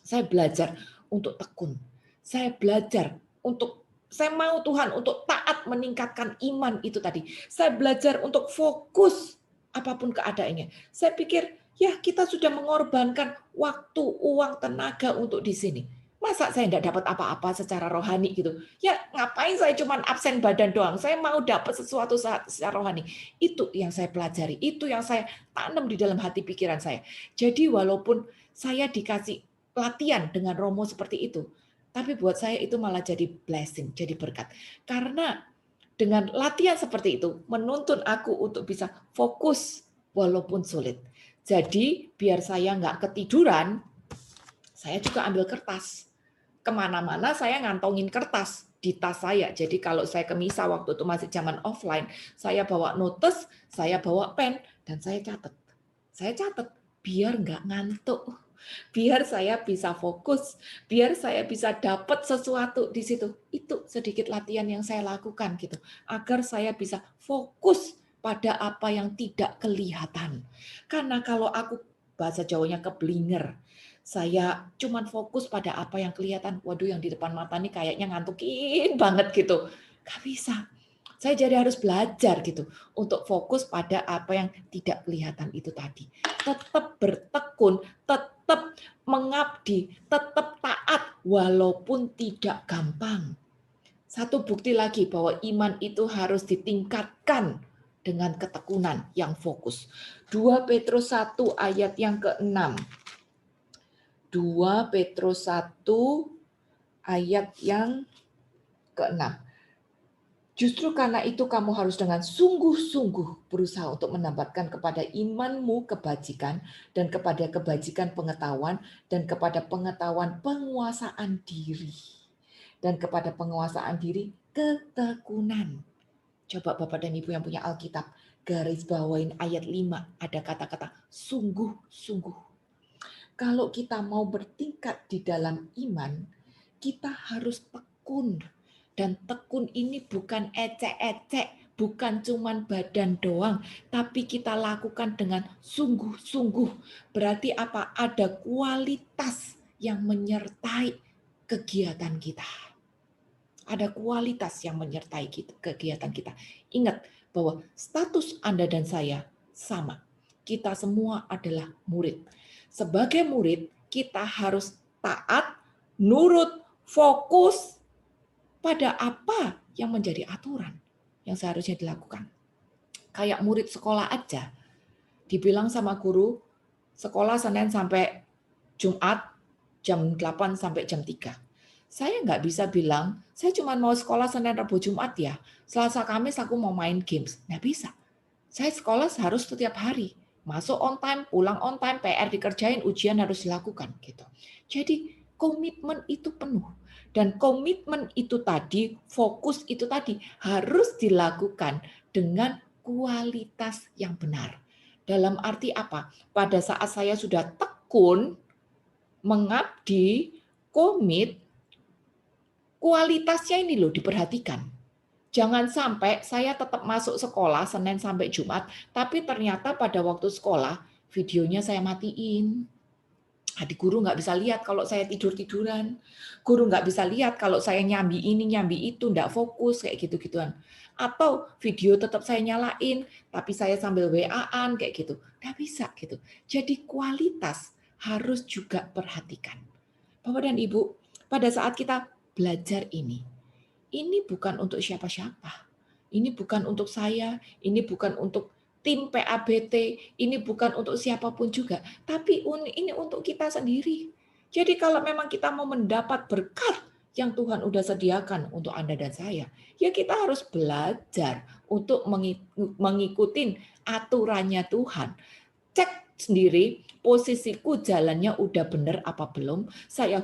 Saya belajar untuk tekun. Saya belajar untuk saya mau Tuhan untuk taat meningkatkan iman itu tadi. Saya belajar untuk fokus apapun keadaannya. Saya pikir ya kita sudah mengorbankan waktu, uang, tenaga untuk di sini. Masa saya tidak dapat apa-apa secara rohani gitu? Ya ngapain saya cuma absen badan doang? Saya mau dapat sesuatu secara rohani. Itu yang saya pelajari. Itu yang saya tanam di dalam hati pikiran saya. Jadi walaupun saya dikasih latihan dengan Romo seperti itu, tapi buat saya itu malah jadi blessing, jadi berkat. Karena dengan latihan seperti itu menuntun aku untuk bisa fokus walaupun sulit. Jadi biar saya nggak ketiduran, saya juga ambil kertas. Kemana-mana saya ngantongin kertas di tas saya. Jadi kalau saya ke misa waktu itu masih zaman offline, saya bawa notes, saya bawa pen, dan saya catat. Saya catat biar nggak ngantuk, biar saya bisa fokus, biar saya bisa dapat sesuatu di situ. Itu sedikit latihan yang saya lakukan gitu, agar saya bisa fokus pada apa yang tidak kelihatan. Karena kalau aku bahasa Jawanya keblinger, saya cuman fokus pada apa yang kelihatan. Waduh, yang di depan mata nih kayaknya ngantukin banget gitu. Gak bisa. Saya jadi harus belajar gitu untuk fokus pada apa yang tidak kelihatan itu tadi. Tetap bertekun, tetap mengabdi, tetap taat walaupun tidak gampang. Satu bukti lagi bahwa iman itu harus ditingkatkan dengan ketekunan yang fokus. 2 Petrus 1 ayat yang ke-6. 2 Petrus 1 ayat yang ke-6. Justru karena itu kamu harus dengan sungguh-sungguh berusaha untuk menambahkan kepada imanmu kebajikan, dan kepada kebajikan pengetahuan, dan kepada pengetahuan penguasaan diri, dan kepada penguasaan diri ketekunan. Coba Bapak dan Ibu yang punya Alkitab, garis bawain ayat 5, ada kata-kata sungguh-sungguh. Kalau kita mau bertingkat di dalam iman, kita harus tekun. Dan tekun ini bukan ecek-ecek, bukan cuman badan doang, tapi kita lakukan dengan sungguh-sungguh. Berarti apa? Ada kualitas yang menyertai kegiatan kita. Ada kualitas yang menyertai kegiatan kita. Ingat bahwa status Anda dan saya sama. Kita semua adalah murid. Sebagai murid, kita harus taat, nurut, fokus pada apa yang menjadi aturan yang seharusnya dilakukan. Kayak murid sekolah aja, dibilang sama guru, sekolah Senin sampai Jumat, jam 8 sampai jam 3. Saya nggak bisa bilang, saya cuma mau sekolah Senin, Rabu, Jumat ya. Selasa, Kamis aku mau main games. Nggak bisa. Saya sekolah harus setiap hari. Masuk on time, pulang on time, PR dikerjain, ujian harus dilakukan. Gitu. Jadi komitmen itu penuh. Dan komitmen itu tadi, fokus itu tadi harus dilakukan dengan kualitas yang benar. Dalam arti apa? Pada saat saya sudah tekun, mengabdi, komit, kualitasnya ini loh diperhatikan. Jangan sampai saya tetap masuk sekolah Senin sampai Jumat, tapi ternyata pada waktu sekolah videonya saya matiin. Adik guru nggak bisa lihat kalau saya tidur-tiduran. Guru nggak bisa lihat kalau saya nyambi ini, nyambi itu, nggak fokus, kayak gitu-gituan. Atau video tetap saya nyalain, tapi saya sambil WA-an, kayak gitu. Nggak bisa gitu. Jadi kualitas harus juga perhatikan. Bapak dan Ibu, pada saat kita belajar ini bukan untuk siapa-siapa. Ini bukan untuk saya, ini bukan untuk tim PABT, ini bukan untuk siapapun juga, tapi ini untuk kita sendiri. Jadi kalau memang kita mau mendapat berkat yang Tuhan udah sediakan untuk Anda dan saya, ya kita harus belajar untuk mengikuti aturannya Tuhan. Cek sendiri posisiku jalannya udah benar apa belum, saya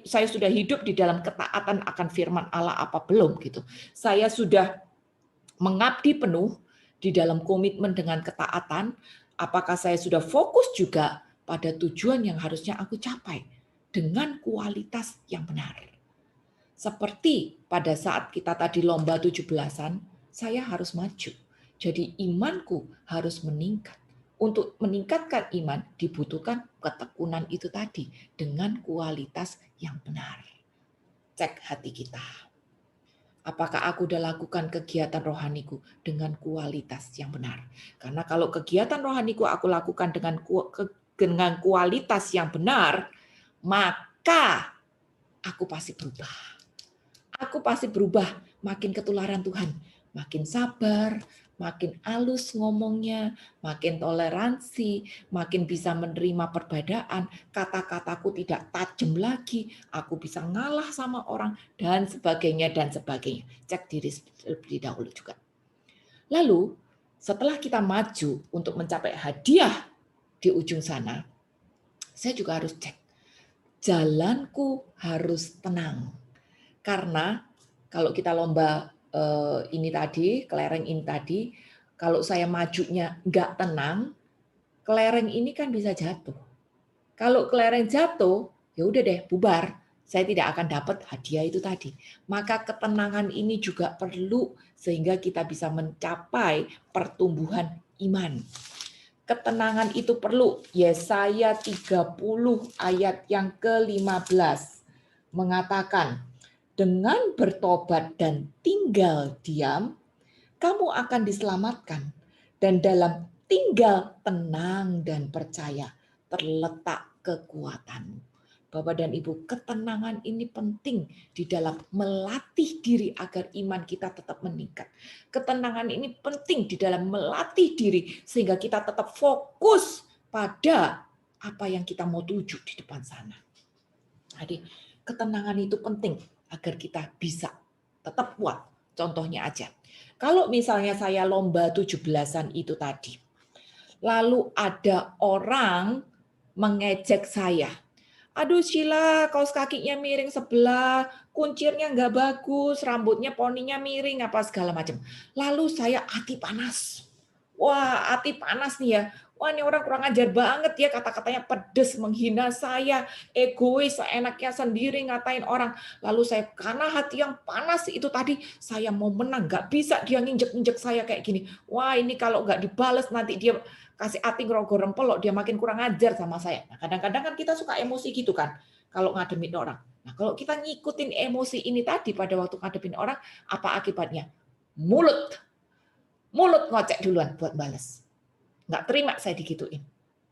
sudah hidup di dalam ketaatan akan firman Allah apa belum gitu. Saya sudah mengabdi penuh di dalam komitmen dengan ketaatan, apakah saya sudah fokus juga pada tujuan yang harusnya aku capai dengan kualitas yang benar. Seperti pada saat kita tadi lomba 17-an, saya harus maju. Jadi imanku harus meningkat. Untuk meningkatkan iman dibutuhkan ketekunan itu tadi dengan kualitas yang benar. Cek hati kita. Apakah aku sudah lakukan kegiatan rohaniku dengan kualitas yang benar? Karena kalau kegiatan rohaniku aku lakukan dengan kualitas yang benar, maka aku pasti berubah. Aku pasti berubah, makin ketularan Tuhan, makin sabar, makin halus ngomongnya, makin toleransi, makin bisa menerima perbedaan, kata-kataku tidak tajam lagi, aku bisa ngalah sama orang, dan sebagainya, dan sebagainya. Cek diri lebih dahulu juga. Lalu, setelah kita maju untuk mencapai hadiah di ujung sana, saya juga harus cek, jalanku harus tenang. Karena kalau kita lomba ini tadi, kelereng ini tadi, kalau saya majunya nggak tenang, kelereng ini kan bisa jatuh. Kalau kelereng jatuh, ya udah deh, bubar. Saya tidak akan dapat hadiah itu tadi. Maka ketenangan ini juga perlu sehingga kita bisa mencapai pertumbuhan iman. Ketenangan itu perlu. Yesaya 30 ayat yang ke-15 mengatakan, dengan bertobat dan tinggal diam, kamu akan diselamatkan. Dan dalam tinggal tenang dan percaya, terletak kekuatanmu. Bapak dan Ibu, ketenangan ini penting di dalam melatih diri agar iman kita tetap meningkat. Ketenangan ini penting di dalam melatih diri sehingga kita tetap fokus pada apa yang kita mau tuju di depan sana. Jadi ketenangan itu penting agar kita bisa tetap kuat. Contohnya aja, kalau misalnya saya lomba 17-an itu tadi, lalu ada orang mengejek saya. Aduh Sheila, kaos kakinya miring sebelah, kuncirnya nggak bagus, rambutnya poninya miring, apa segala macam. Lalu saya hati panas. Wah, hati panas nih ya. Wah, ini orang kurang ajar banget ya, kata-katanya pedes, menghina saya, egois, seenaknya sendiri ngatain orang. Lalu saya, karena hati yang panas itu tadi, saya mau menang, nggak bisa dia nginjek-nginjek saya kayak gini. Wah, ini kalau nggak dibales nanti dia kasih hati ngerogor rempelok, dia makin kurang ajar sama saya. Nah, kadang-kadang kan kita suka emosi gitu kan, kalau ngademin orang. Nah, kalau kita ngikutin emosi ini tadi pada waktu ngadepin orang, apa akibatnya? Mulut ngocek duluan buat balas. Nggak terima saya digituin.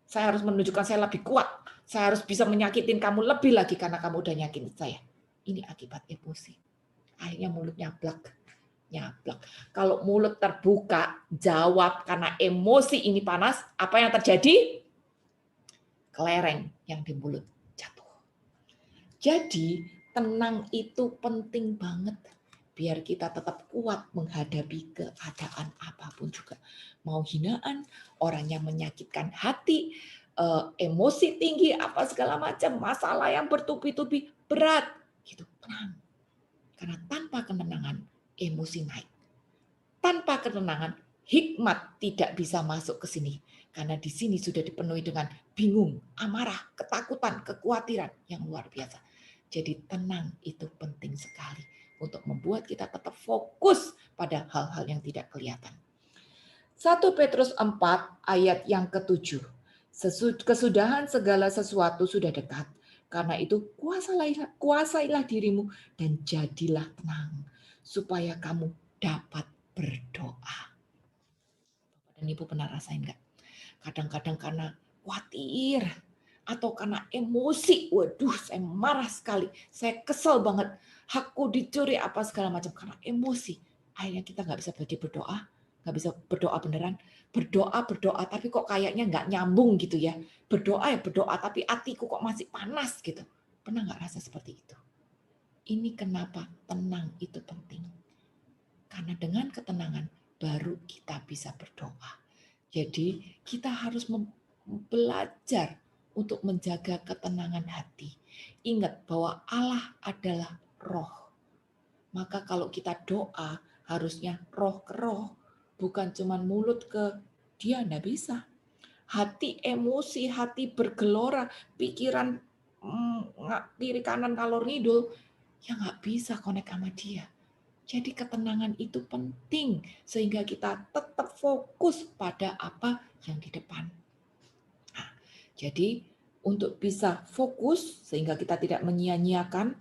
Saya harus menunjukkan saya lebih kuat. Saya harus bisa menyakitin kamu lebih lagi karena kamu udah nyakitin saya. Ini akibat emosi. Akhirnya mulut nyablak. Kalau mulut terbuka, jawab karena emosi ini panas, apa yang terjadi? Kelereng yang di mulut jatuh. Jadi tenang itu penting banget. Biar kita tetap kuat menghadapi keadaan apapun juga. Mau hinaan, orang yang menyakitkan hati, emosi tinggi, apa segala macam, masalah yang bertubi-tubi, berat. Gitu, tenang. Karena tanpa ketenangan, emosi naik. Tanpa ketenangan, hikmat tidak bisa masuk ke sini. Karena di sini sudah dipenuhi dengan bingung, amarah, ketakutan, kekhawatiran yang luar biasa. Jadi tenang itu penting sekali untuk membuat kita tetap fokus pada hal-hal yang tidak kelihatan. 1 Petrus 4 ayat yang ke-7. Kesudahan segala sesuatu sudah dekat. Karena itu kuasailah dirimu dan jadilah tenang. Supaya kamu dapat berdoa. Bapak dan Ibu pernah rasain nggak? Kadang-kadang karena khawatir atau karena emosi, waduh saya marah sekali, saya kesel banget, hakku dicuri apa segala macam karena emosi. Akhirnya kita nggak bisa berdoa, nggak bisa berdoa beneran. Berdoa, tapi kok kayaknya nggak nyambung gitu ya. Berdoa ya berdoa, tapi hatiku kok masih panas gitu. Pernah nggak rasa seperti itu? Ini kenapa tenang itu penting. Karena dengan ketenangan baru kita bisa berdoa. Jadi kita harus belajar untuk menjaga ketenangan hati. Ingat bahwa Allah adalah roh. Maka kalau kita doa harusnya roh ke roh, bukan cuma mulut ke dia, enggak bisa. Hati emosi, hati bergelora, pikiran kiri kanan kalor ngidul, ya nggak bisa connect sama dia. Jadi ketenangan itu penting sehingga kita tetap fokus pada apa yang di depan. Nah, jadi untuk bisa fokus sehingga kita tidak menyia-nyiakan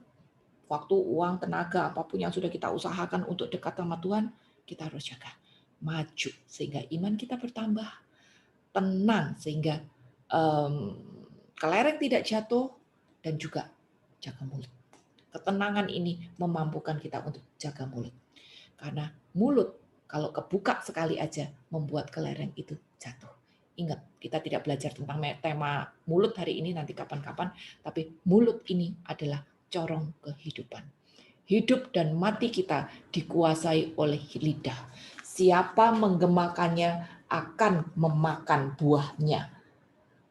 waktu, uang, tenaga, apapun yang sudah kita usahakan untuk dekat sama Tuhan, kita harus jaga. Maju sehingga iman kita bertambah. Tenang sehingga kelereng tidak jatuh dan juga jaga mulut. Ketenangan ini memampukan kita untuk jaga mulut. Karena mulut kalau kebuka sekali aja membuat kelereng itu jatuh. Ingat, kita tidak belajar tentang tema mulut hari ini, nanti kapan-kapan, tapi mulut ini adalah corong kehidupan. Hidup dan mati kita dikuasai oleh lidah. Siapa menggemakannya akan memakan buahnya.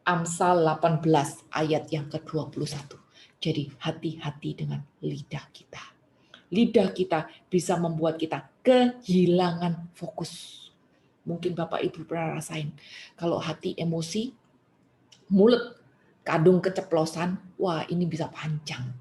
Amsal 18 ayat yang ke-21. Jadi hati-hati dengan lidah kita. Lidah kita bisa membuat kita kehilangan fokus. Mungkin Bapak Ibu pernah rasain. Kalau hati emosi, mulut kadung keceplosan, wah ini bisa panjang.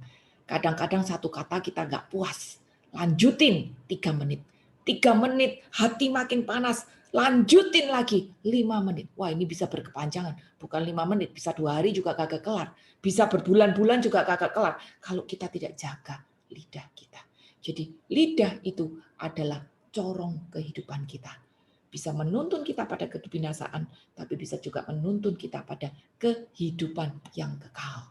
Kadang-kadang satu kata kita nggak puas. Lanjutin 3 menit. 3 menit, hati makin panas. Lanjutin lagi 5 menit. Wah ini bisa berkepanjangan. Bukan 5 menit, bisa 2 hari juga kagak kelar. Bisa berbulan-bulan juga kagak kelar. Kalau kita tidak jaga lidah kita. Jadi lidah itu adalah corong kehidupan kita. Bisa menuntun kita pada kebinasaan, tapi bisa juga menuntun kita pada kehidupan yang kekal.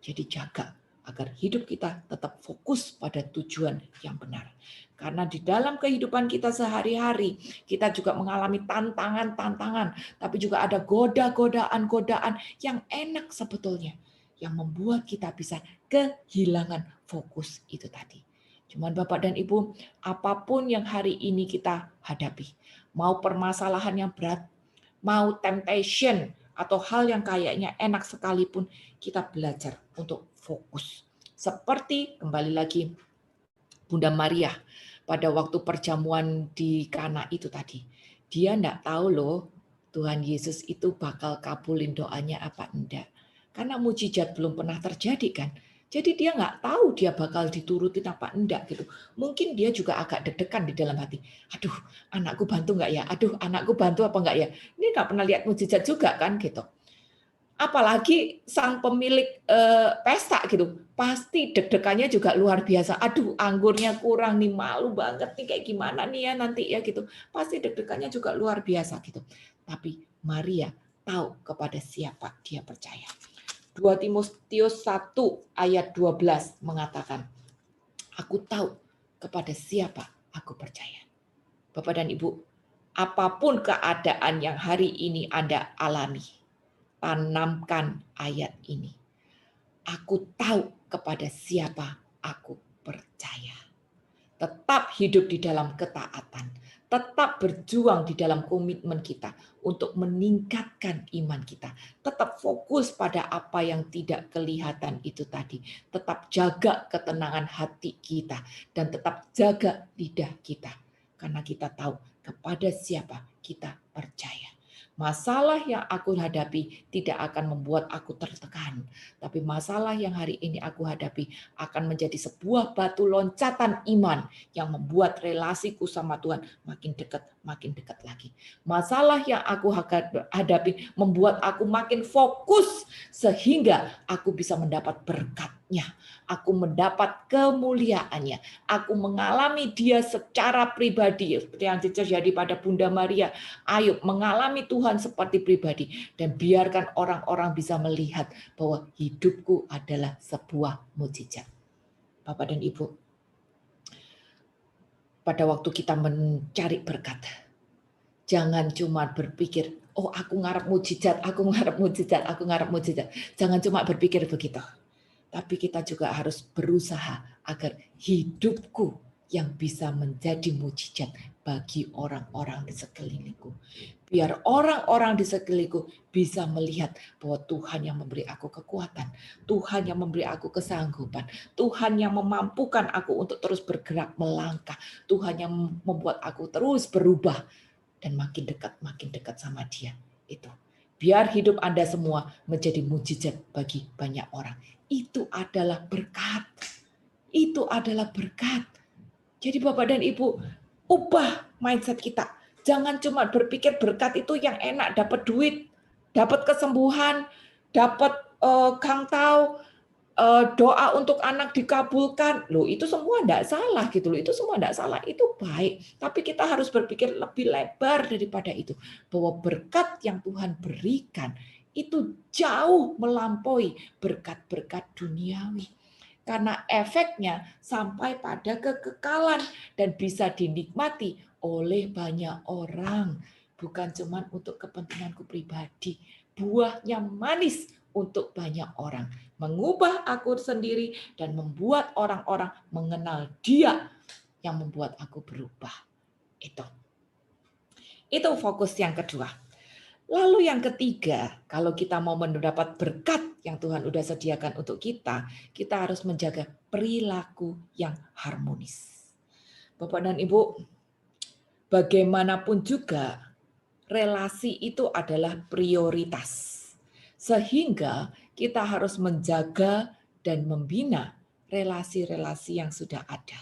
Jadi jaga agar hidup kita tetap fokus pada tujuan yang benar. Karena di dalam kehidupan kita sehari-hari, kita juga mengalami tantangan-tantangan, tapi juga ada godaan-godaan yang enak sebetulnya, yang membuat kita bisa kehilangan fokus itu tadi. Cuman Bapak dan Ibu, apapun yang hari ini kita hadapi, mau permasalahan yang berat, mau temptation, atau hal yang kayaknya enak sekalipun, kita belajar untuk fokus. Seperti kembali lagi Bunda Maria pada waktu perjamuan di Kana itu tadi. Dia enggak tahu loh Tuhan Yesus itu bakal kabulin doanya apa enggak. Karena mujizat belum pernah terjadi kan. Jadi dia nggak tahu dia bakal diturutin apa enggak gitu. Mungkin dia juga agak deg-degan di dalam hati. Aduh, anakku bantu nggak ya? Aduh, anakku bantu apa enggak ya? Ini nggak pernah lihat mujizat juga kan gitu. Apalagi sang pemilik pesta gitu. Pasti deg-degannya juga luar biasa. Aduh, anggurnya kurang nih, malu banget nih kayak gimana nih ya nanti ya gitu. Pasti deg-degannya juga luar biasa gitu. Tapi Maria tahu kepada siapa dia percaya. 2 Timotius 1 ayat 12 mengatakan, aku tahu kepada siapa aku percaya. Bapak dan Ibu, apapun keadaan yang hari ini Anda alami, tanamkan ayat ini. Aku tahu kepada siapa aku percaya. Tetap hidup di dalam ketaatan. Tetap berjuang di dalam komitmen kita untuk meningkatkan iman kita. Tetap fokus pada apa yang tidak kelihatan itu tadi. Tetap jaga ketenangan hati kita. Dan tetap jaga lidah kita. Karena kita tahu kepada siapa kita percaya. Masalah yang aku hadapi tidak akan membuat aku tertekan. Tapi masalah yang hari ini aku hadapi akan menjadi sebuah batu loncatan iman yang membuat relasiku sama Tuhan makin dekat lagi. Masalah yang aku hadapi membuat aku makin fokus sehingga aku bisa mendapat berkatnya. Aku mendapat kemuliaannya. Aku mengalami dia secara pribadi seperti yang terjadi pada Bunda Maria. Ayub mengalami Tuhan seperti pribadi dan biarkan orang-orang bisa melihat bahwa hidupku adalah sebuah mujizat. Bapak dan Ibu, pada waktu kita mencari berkat. Jangan cuma berpikir, oh aku ngarep mujizat, aku ngarep mujizat, aku ngarep mujizat. Jangan cuma berpikir begitu. Tapi kita juga harus berusaha agar hidupku yang bisa menjadi mujizat bagi orang-orang di sekelilingku. Biar orang-orang di sekelilingku bisa melihat bahwa Tuhan yang memberi aku kekuatan, Tuhan yang memberi aku kesanggupan, Tuhan yang memampukan aku untuk terus bergerak melangkah, Tuhan yang membuat aku terus berubah dan makin dekat sama Dia. Itu. Biar hidup Anda semua menjadi mujizat bagi banyak orang. Itu adalah berkat. Itu adalah berkat. Jadi Bapak dan Ibu, ubah mindset kita. Jangan cuma berpikir berkat itu yang enak, dapat duit, dapat kesembuhan, dapat kangtau, doa untuk anak dikabulkan. Loh, itu semua enggak salah gitu loh. Itu semua enggak salah, itu baik. Tapi kita harus berpikir lebih lebar daripada itu. Bahwa berkat yang Tuhan berikan itu jauh melampaui berkat-berkat duniawi. Karena efeknya sampai pada kekekalan dan bisa dinikmati oleh banyak orang. Bukan cuma untuk kepentinganku pribadi. Buahnya manis untuk banyak orang. Mengubah aku sendiri dan membuat orang-orang mengenal Dia yang membuat aku berubah. Itu fokus yang kedua. Lalu yang ketiga, kalau kita mau mendapat berkat yang Tuhan udah sediakan untuk kita harus menjaga perilaku yang harmonis. Bapak dan Ibu, bagaimanapun juga relasi itu adalah prioritas. Sehingga kita harus menjaga dan membina relasi-relasi yang sudah ada.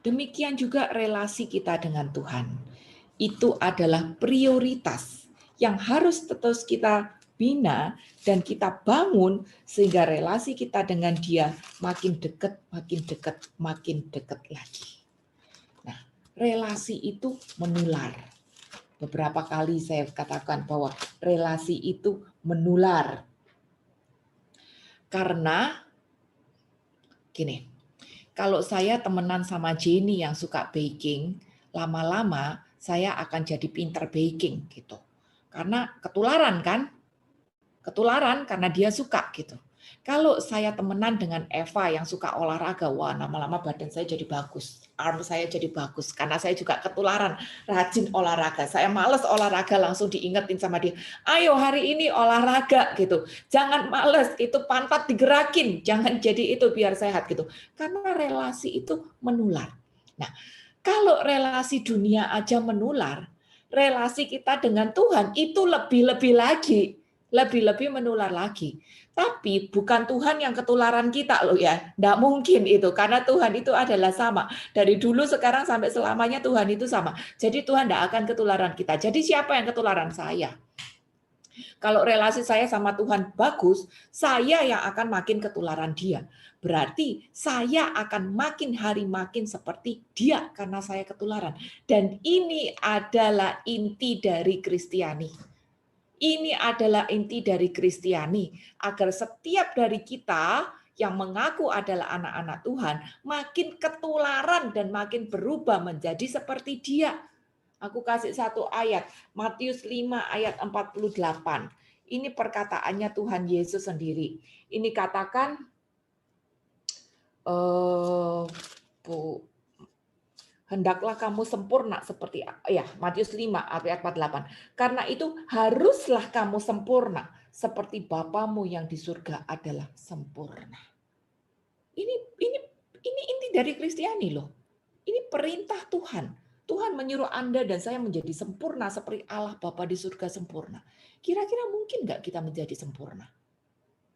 Demikian juga relasi kita dengan Tuhan. Itu adalah prioritas yang harus terus kita bina dan kita bangun sehingga relasi kita dengan Dia makin dekat, makin dekat, makin dekat lagi. Nah, relasi itu menular. Beberapa kali saya katakan bahwa relasi itu menular. Karena gini, kalau saya temenan sama Jenny yang suka baking, lama-lama saya akan jadi pinter baking gitu. Karena ketularan kan? Ketularan karena dia suka gitu. Kalau saya temenan dengan Eva yang suka olahraga, wah lama-lama badan saya jadi bagus, arm saya jadi bagus karena saya juga ketularan rajin olahraga. Saya males olahraga langsung diingetin sama dia, ayo hari ini olahraga gitu. Jangan males, itu pantat digerakin, jangan jadi itu biar sehat gitu. Karena relasi itu menular. Nah, kalau relasi dunia aja menular, relasi kita dengan Tuhan itu lebih-lebih lagi, lebih-lebih menular lagi. Tapi bukan Tuhan yang ketularan kita loh ya, nggak mungkin itu, karena Tuhan itu adalah sama. Dari dulu, sekarang, sampai selamanya Tuhan itu sama. Jadi Tuhan nggak akan ketularan kita. Jadi siapa yang ketularan? Saya. Kalau relasi saya sama Tuhan bagus, saya yang akan makin ketularan Dia. Berarti saya akan makin hari makin seperti Dia karena saya ketularan. Dan ini adalah inti dari Kristiani. Ini adalah inti dari Kristiani, agar setiap dari kita yang mengaku adalah anak-anak Tuhan makin ketularan dan makin berubah menjadi seperti Dia. Aku kasih satu ayat, Matius 5 ayat 48. Ini perkataannya Tuhan Yesus sendiri. Ini katakan, hendaklah kamu sempurna seperti, ya Matius 5 ayat 48. Karena itu haruslah kamu sempurna seperti Bapamu yang di surga adalah sempurna. Ini inti dari Kristiani loh. Ini perintah Tuhan. Tuhan menyuruh Anda dan saya menjadi sempurna seperti Allah Bapa di surga sempurna. Kira-kira mungkin nggak kita menjadi sempurna?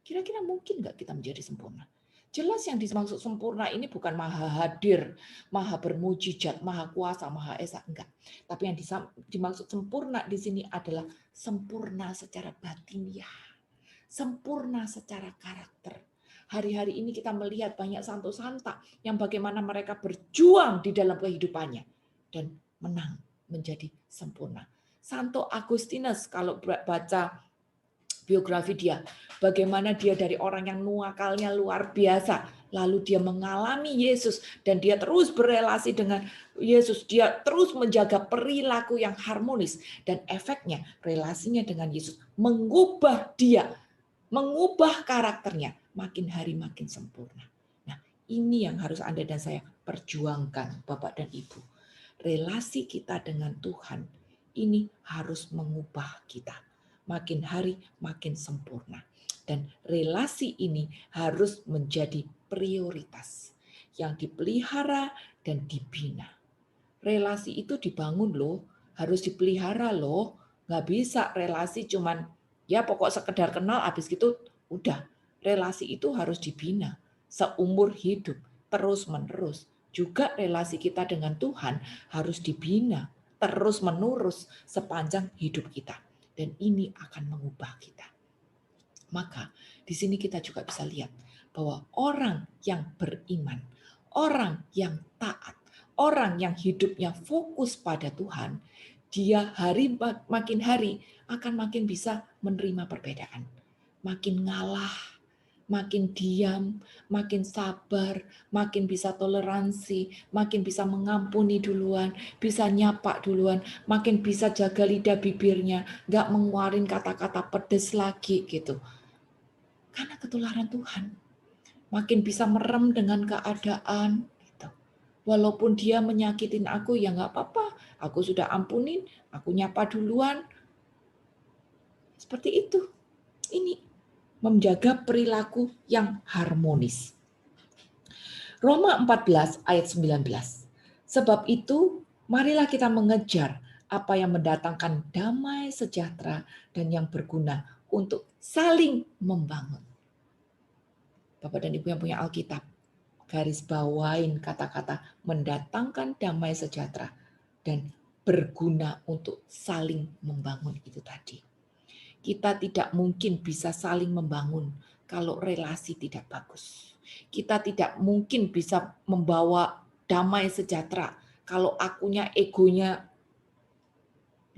Kira-kira mungkin nggak kita menjadi sempurna? Jelas yang dimaksud sempurna ini bukan maha hadir, maha bermujizat, maha kuasa, maha esa, enggak. Tapi yang dimaksud sempurna di sini adalah sempurna secara batiniah, sempurna secara karakter. Hari-hari ini kita melihat banyak santo-santa yang bagaimana mereka berjuang di dalam kehidupannya dan menang menjadi sempurna. Santo Agustinus, kalau baca biografi dia. Bagaimana dia dari orang yang nuakalnya luar biasa, lalu dia mengalami Yesus dan dia terus berelasi dengan Yesus. Dia terus menjaga perilaku yang harmonis dan efeknya relasinya dengan Yesus mengubah dia, mengubah karakternya makin hari makin sempurna. Nah, ini yang harus Anda dan saya perjuangkan, Bapak dan Ibu. Relasi kita dengan Tuhan ini harus mengubah kita makin hari makin sempurna. Dan relasi ini harus menjadi prioritas yang dipelihara dan dibina. Relasi itu dibangun loh, harus dipelihara loh. Nggak bisa relasi cuman ya pokok sekedar kenal habis gitu udah. Relasi itu harus dibina seumur hidup, terus-menerus. Juga relasi kita dengan Tuhan harus dibina terus-menerus sepanjang hidup kita. Dan ini akan mengubah kita. Maka di sini kita juga bisa lihat bahwa orang yang beriman, orang yang taat, orang yang hidupnya fokus pada Tuhan, dia makin hari akan makin bisa menerima perbedaan. Makin ngalah, makin diam, makin sabar, makin bisa toleransi, makin bisa mengampuni duluan, bisa nyapa duluan, makin bisa jaga lidah bibirnya, nggak mengeluarin kata-kata pedes lagi gitu. Karena ketularan Tuhan. Makin bisa merem dengan keadaan. Gitu. Walaupun dia menyakitin aku, ya nggak apa-apa. Aku sudah ampunin, aku nyapa duluan. Seperti itu. Ini menjaga perilaku yang harmonis. Roma 14 ayat 19. Sebab itu, marilah kita mengejar apa yang mendatangkan damai sejahtera dan yang berguna untuk saling membangun. Bapak dan Ibu yang punya Alkitab, garis bawain kata-kata mendatangkan damai sejahtera dan berguna untuk saling membangun itu tadi. Kita tidak mungkin bisa saling membangun kalau relasi tidak bagus. Kita tidak mungkin bisa membawa damai sejahtera kalau akunya egonya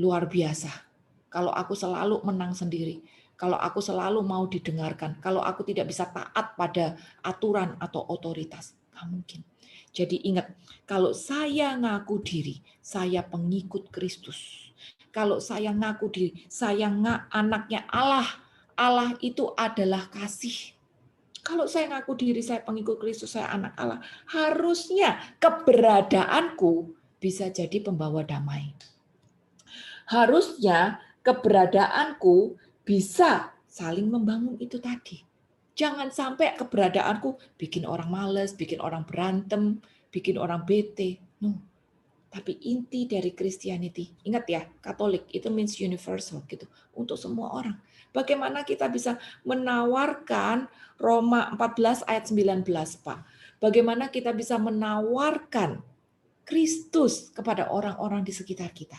luar biasa. Kalau aku selalu menang sendiri, kalau aku selalu mau didengarkan, kalau aku tidak bisa taat pada aturan atau otoritas, nggak mungkin. Jadi ingat, kalau saya ngaku diri, saya pengikut Kristus. Kalau saya ngaku diri, saya anaknya Allah. Allah itu adalah kasih. Kalau saya ngaku diri, saya pengikut Kristus, saya anak Allah. Harusnya keberadaanku bisa jadi pembawa damai. Harusnya keberadaanku bisa saling membangun itu tadi. Jangan sampai keberadaanku bikin orang malas, bikin orang berantem, bikin orang bete. No. Tapi inti dari Christianity, ingat ya, Katolik itu means universal gitu, untuk semua orang. Bagaimana kita bisa menawarkan Roma 14 ayat 19, Pak? Bagaimana kita bisa menawarkan Kristus kepada orang-orang di sekitar kita?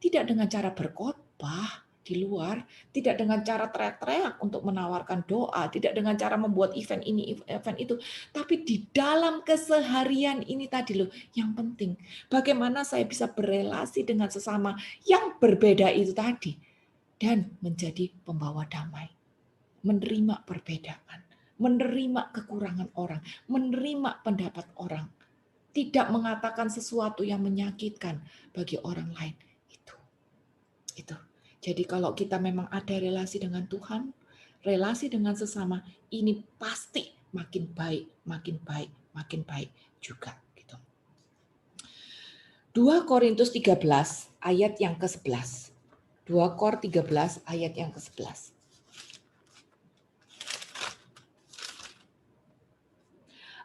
Tidak dengan cara berkhotbah di luar, tidak dengan cara teriak-teriak untuk menawarkan doa, tidak dengan cara membuat event ini, event itu, tapi di dalam keseharian ini tadi loh, yang penting. Bagaimana saya bisa berelasi dengan sesama yang berbeda itu tadi, dan menjadi pembawa damai, menerima perbedaan, menerima kekurangan orang, menerima pendapat orang, tidak mengatakan sesuatu yang menyakitkan bagi orang lain. Itu. Jadi kalau kita memang ada relasi dengan Tuhan, relasi dengan sesama, ini pasti makin baik, makin baik, makin baik juga. Gitu. 2 Korintus 13 ayat yang ke-11. 2 Kor 13 ayat yang ke-11.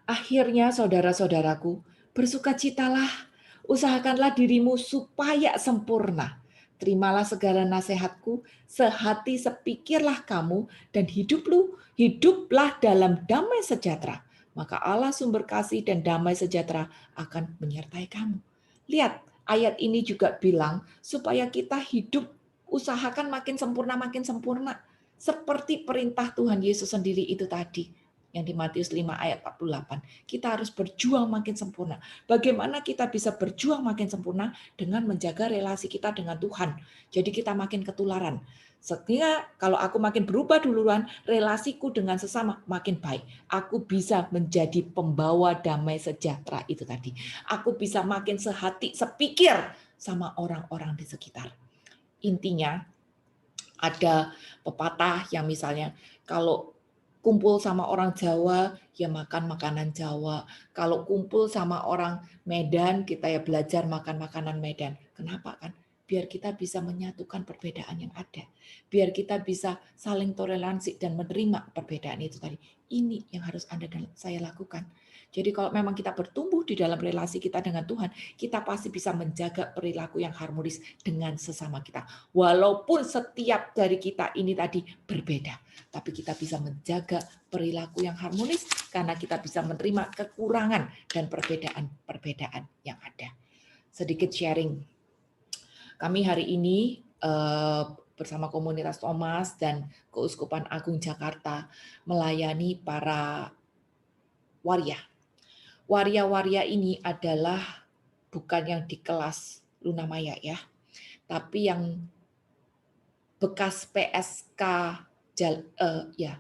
Akhirnya saudara-saudaraku, bersukacitalah, usahakanlah dirimu supaya sempurna. Terimalah segala nasihatku, sehati sepikirlah kamu, dan hiduplah dalam damai sejahtera. Maka Allah sumber kasih dan damai sejahtera akan menyertai kamu. Lihat, ayat ini juga bilang supaya kita hidup, usahakan makin sempurna, seperti perintah Tuhan Yesus sendiri itu tadi. yang di Matius 5 ayat 48. Kita harus berjuang makin sempurna. Bagaimana kita bisa berjuang makin sempurna? Dengan menjaga relasi kita dengan Tuhan. Jadi kita makin ketularan. Sehingga kalau aku makin berubah duluan, relasiku dengan sesama makin baik. Aku bisa menjadi pembawa damai sejahtera itu tadi. Aku bisa makin sehati, sepikir sama orang-orang di sekitar. Intinya, ada pepatah yang misalnya kalau kumpul sama orang Jawa, ya makan makanan Jawa. Kalau kumpul sama orang Medan, kita ya belajar makan makanan Medan. Kenapa kan? Biar kita bisa menyatukan perbedaan yang ada. Biar kita bisa saling toleransi dan menerima perbedaan itu tadi. Ini yang harus Anda dan saya lakukan. Jadi kalau memang kita bertumbuh di dalam relasi kita dengan Tuhan, kita pasti bisa menjaga perilaku yang harmonis dengan sesama kita. Walaupun setiap dari kita ini tadi berbeda, tapi kita bisa menjaga perilaku yang harmonis karena kita bisa menerima kekurangan dan perbedaan-perbedaan yang ada. Sedikit sharing. Kami hari ini bersama komunitas Thomas dan Keuskupan Agung Jakarta melayani para waria. Waria-waria ini adalah bukan yang di kelas Luna Maya ya, tapi yang bekas PSK ya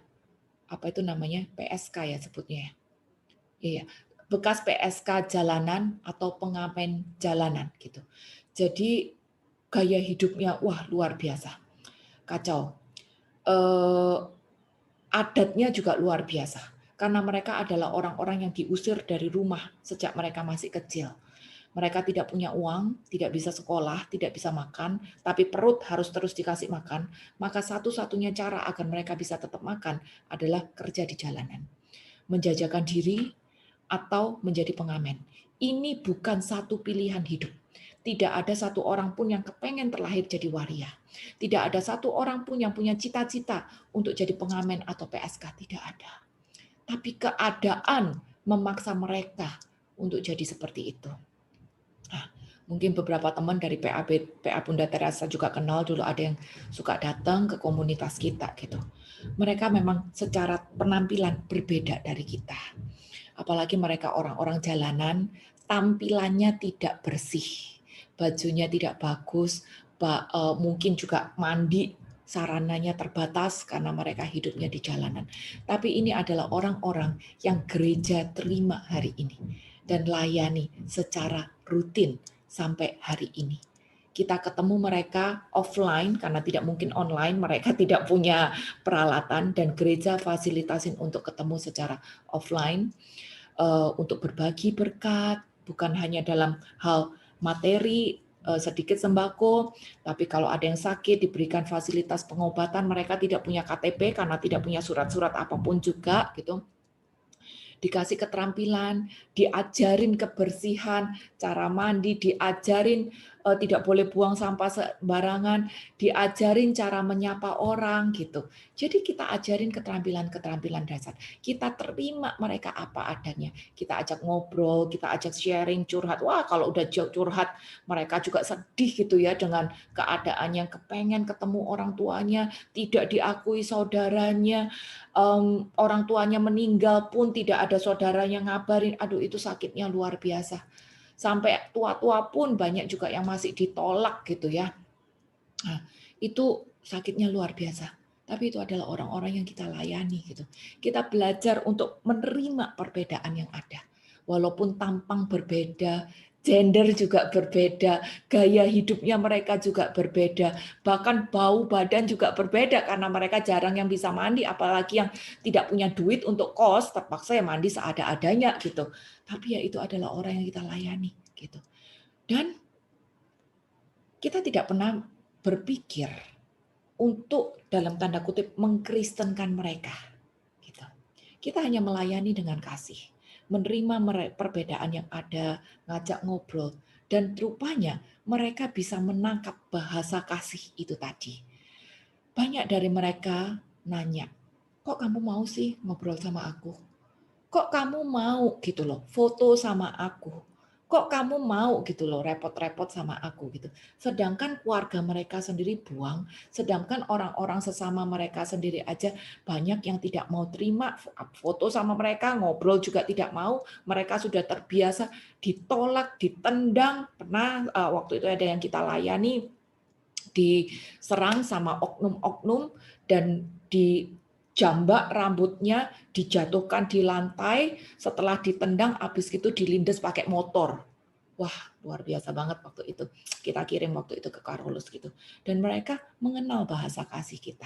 apa itu namanya PSK ya sebutnya ya. Iya, bekas PSK jalanan atau pengamen jalanan gitu. Jadi gaya hidupnya wah luar biasa. Kacau. Adatnya juga luar biasa. Karena mereka adalah orang-orang yang diusir dari rumah sejak mereka masih kecil. Mereka tidak punya uang, tidak bisa sekolah, tidak bisa makan, tapi perut harus terus dikasih makan. Maka satu-satunya cara agar mereka bisa tetap makan adalah kerja di jalanan. Menjajakan diri atau menjadi pengamen. Ini bukan satu pilihan hidup. Tidak ada satu orang pun yang kepengen terlahir jadi waria. Tidak ada satu orang pun yang punya cita-cita untuk jadi pengamen atau PSK. Tidak ada. Tapi keadaan memaksa mereka untuk jadi seperti itu. Nah, mungkin beberapa teman dari PA Bunda Teresa juga kenal dulu, ada yang suka datang ke komunitas kita gitu. Mereka memang secara penampilan berbeda dari kita. Apalagi mereka orang-orang jalanan, tampilannya tidak bersih, bajunya tidak bagus, mungkin juga mandi sarananya terbatas karena mereka hidupnya di jalanan. Tapi ini adalah orang-orang yang gereja terima hari ini dan layani secara rutin sampai hari ini. Kita ketemu mereka offline karena tidak mungkin online, mereka tidak punya peralatan dan gereja fasilitasin untuk ketemu secara offline untuk berbagi berkat, bukan hanya dalam hal materi, sedikit sembako, tapi kalau ada yang sakit diberikan fasilitas pengobatan, mereka tidak punya KTP karena tidak punya surat-surat apapun juga gitu. Dikasih keterampilan, diajarin kebersihan, cara mandi, diajarin tidak boleh buang sampah sembarangan, diajarin cara menyapa orang gitu. Jadi kita ajarin keterampilan-keterampilan dasar. Kita terima mereka apa adanya. Kita ajak ngobrol, kita ajak sharing, curhat. Wah, kalau udah curhat mereka juga sedih gitu ya dengan keadaannya, kepengen ketemu orang tuanya, tidak diakui saudaranya, orang tuanya meninggal pun tidak ada saudaranya ngabarin. Aduh, itu sakitnya luar biasa. Sampai tua-tua pun banyak juga yang masih ditolak gitu ya. Nah, itu sakitnya luar biasa. Tapi itu adalah orang-orang yang kita layani gitu. Kita belajar untuk menerima perbedaan yang ada. Walaupun tampang berbeda, gender juga berbeda, gaya hidupnya mereka juga berbeda, bahkan bau badan juga berbeda karena mereka jarang yang bisa mandi, apalagi yang tidak punya duit untuk kos, terpaksa ya mandi seada-adanya gitu. Tapi ya itu adalah orang yang kita layani gitu. Dan kita tidak pernah berpikir untuk dalam tanda kutip mengkristenkan mereka. Gitu. Kita hanya melayani dengan kasih, menerima perbedaan yang ada, ngajak ngobrol, dan rupanya mereka bisa menangkap bahasa kasih itu tadi. Banyak dari mereka nanya, kok kamu mau sih ngobrol sama aku? Kok kamu mau gitu loh, foto sama aku? Kok kamu mau gitu loh repot-repot sama aku gitu. Sedangkan keluarga mereka sendiri buang, sedangkan orang-orang sesama mereka sendiri aja banyak yang tidak mau terima foto sama mereka, ngobrol juga tidak mau. Mereka sudah terbiasa ditolak, ditendang. Pernah waktu itu ada yang kita layani diserang sama oknum-oknum dan dijambak rambutnya, dijatuhkan di lantai, setelah ditendang habis itu dilindes pakai motor. Wah, luar biasa banget waktu itu. Kita kirim waktu itu ke Carolus gitu. Dan mereka mengenal bahasa kasih kita.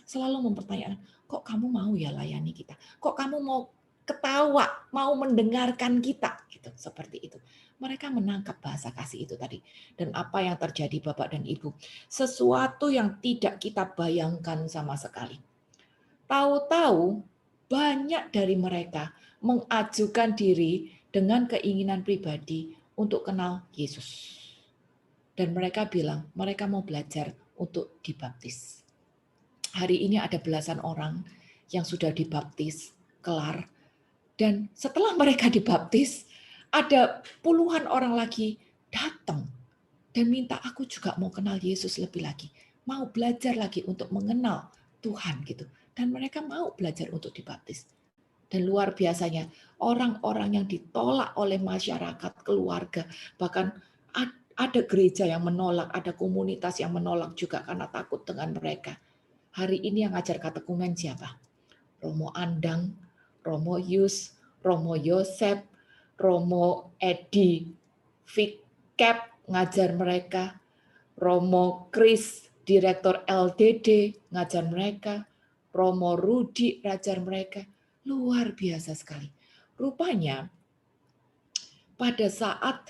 Selalu mempertanyakan, kok kamu mau ya layani kita? Kok kamu mau ketawa, mau mendengarkan kita? Gitu, seperti itu. Mereka menangkap bahasa kasih itu tadi. Dan apa yang terjadi Bapak dan Ibu? Sesuatu yang tidak kita bayangkan sama sekali. Tahu-tahu banyak dari mereka mengajukan diri dengan keinginan pribadi untuk kenal Yesus. Dan mereka bilang mereka mau belajar untuk dibaptis. Hari ini ada belasan orang yang sudah dibaptis, kelar. Dan setelah mereka dibaptis, ada puluhan orang lagi datang dan minta aku juga mau kenal Yesus lebih lagi. Mau belajar lagi untuk mengenal Tuhan gitu. Dan mereka mau belajar untuk dibaptis. Dan luar biasanya, orang-orang yang ditolak oleh masyarakat, keluarga, bahkan ada gereja yang menolak, ada komunitas yang menolak juga karena takut dengan mereka. Hari ini yang ngajar katekumen siapa? Romo Andang, Romo Yus, Romo Yosep, Romo Edi, Vicap ngajar mereka, Romo Kris, Direktur LDD ngajar mereka, Romo Rudi ngajar mereka. Luar biasa sekali. Rupanya pada saat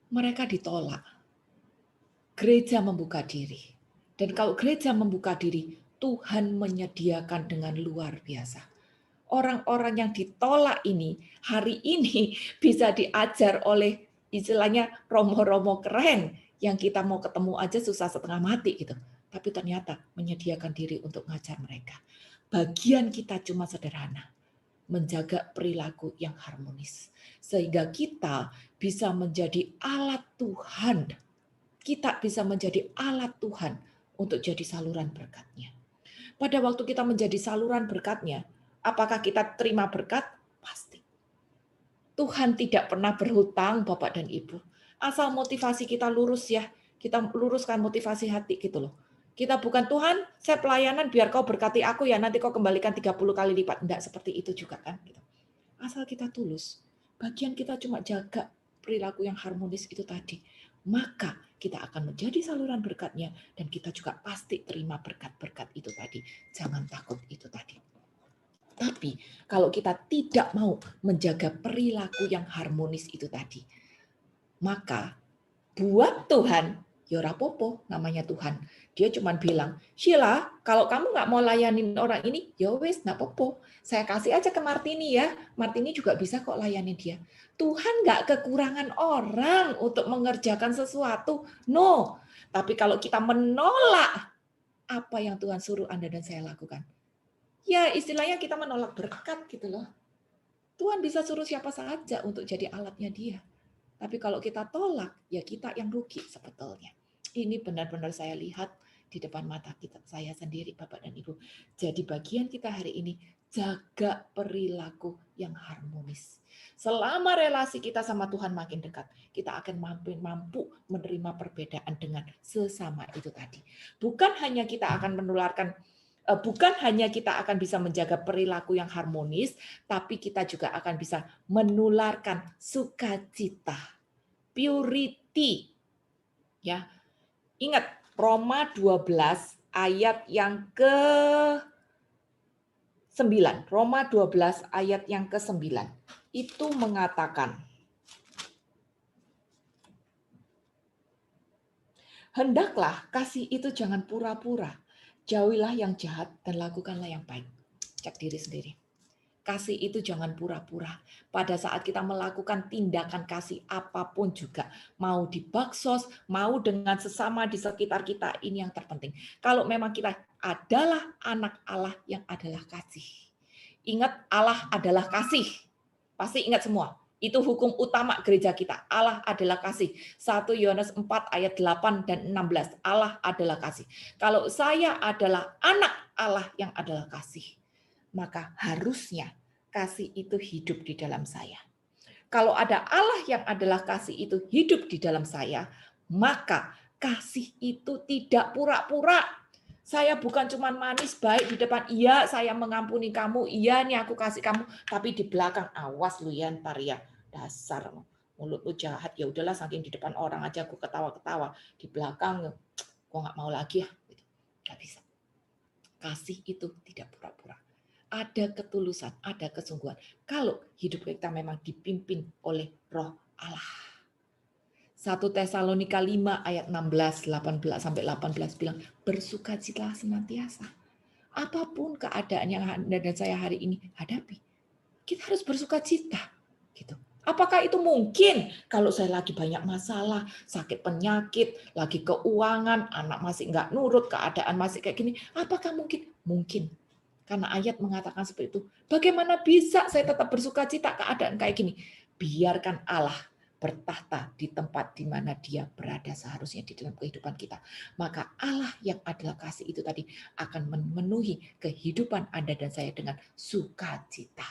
mereka ditolak, gereja membuka diri. Dan kalau gereja membuka diri, Tuhan menyediakan dengan luar biasa. Orang-orang yang ditolak ini, hari ini bisa diajar oleh istilahnya romo-romo keren, yang kita mau ketemu aja susah setengah mati gitu. Tapi ternyata menyediakan diri untuk ngajar mereka. Bagian kita cuma sederhana, menjaga perilaku yang harmonis. Sehingga kita bisa menjadi alat Tuhan. Kita bisa menjadi alat Tuhan untuk jadi saluran berkat-Nya. Pada waktu kita menjadi saluran berkat-Nya, apakah kita terima berkat? Pasti. Tuhan tidak pernah berhutang, Bapak dan Ibu. Asal motivasi kita lurus ya, kita luruskan motivasi hati gitu loh. Kita bukan Tuhan, saya pelayanan biar kau berkati aku ya, nanti kau kembalikan 30 kali lipat. Enggak seperti itu juga kan. Asal kita tulus, bagian kita cuma jaga perilaku yang harmonis itu tadi. Maka kita akan menjadi saluran berkat-Nya dan kita juga pasti terima berkat-berkat itu tadi. Jangan takut itu tadi. Tapi kalau kita tidak mau menjaga perilaku yang harmonis itu tadi, maka buat Tuhan, ya rapopo namanya Tuhan. Dia cuma bilang, Sheila, kalau kamu nggak mau layanin orang ini, ya wes, nggak popo. Saya kasih aja ke Martini ya. Martini juga bisa kok layanin dia. Tuhan nggak kekurangan orang untuk mengerjakan sesuatu. No. Tapi kalau kita menolak apa yang Tuhan suruh Anda dan saya lakukan, ya istilahnya kita menolak berkat gitu loh. Tuhan bisa suruh siapa saja untuk jadi alatnya dia. Tapi kalau kita tolak, ya kita yang rugi sebetulnya. Ini benar-benar saya lihat di depan mata kita, saya sendiri, Bapak dan Ibu. Jadi bagian kita hari ini, jaga perilaku yang harmonis. Selama relasi kita sama Tuhan makin dekat, kita akan mampu menerima perbedaan dengan sesama itu tadi. Bukan hanya kita akan menularkan bukan hanya kita akan bisa menjaga perilaku yang harmonis, tapi kita juga akan bisa menularkan sukacita, purity. Ya. Ingat Roma 12 ayat yang ke-9. Roma 12 ayat yang ke-9. Itu mengatakan, hendaklah kasih itu jangan pura-pura. Jauhilah yang jahat dan lakukanlah yang baik. Cek diri sendiri. Kasih itu jangan pura-pura. Pada saat kita melakukan tindakan kasih apapun juga, mau di baksos, mau dengan sesama di sekitar kita, ini yang terpenting. Kalau memang kita adalah anak Allah yang adalah kasih. Ingat, Allah adalah kasih. Pasti ingat semua. Itu hukum utama gereja kita. Allah adalah kasih. 1 Yohanes 4 ayat 8 dan 16. Allah adalah kasih. Kalau saya adalah anak Allah yang adalah kasih, maka harusnya kasih itu hidup di dalam saya. Kalau ada Allah yang adalah kasih itu hidup di dalam saya, maka kasih itu tidak pura-pura. Saya bukan cuma manis baik di depan, iya saya mengampuni kamu, iya nih aku kasih kamu, tapi di belakang awas lu ya ntar ya, dasar mulut lu jahat, ya udahlah saking di depan orang aja aku ketawa-ketawa, di belakang gua nggak mau lagi ya, nggak bisa. Kasih itu tidak pura-pura. Ada ketulusan, ada kesungguhan. Kalau hidup kita memang dipimpin oleh Roh Allah. 1 Tesalonika 5 ayat 16, 18 sampai 18 bilang, bersukacitalah senantiasa. Apapun keadaan yang Anda dan saya hari ini hadapi, kita harus bersukacita. Gitu. Apakah itu mungkin kalau saya lagi banyak masalah, sakit penyakit, lagi keuangan, anak masih nggak nurut, keadaan masih kayak gini, apakah mungkin? Mungkin. Karena ayat mengatakan seperti itu. Bagaimana bisa saya tetap bersukacita keadaan kayak gini? Biarkan Allah bertahta di tempat di mana dia berada seharusnya di dalam kehidupan kita. Maka Allah yang adalah kasih itu tadi akan memenuhi kehidupan Anda dan saya dengan sukacita.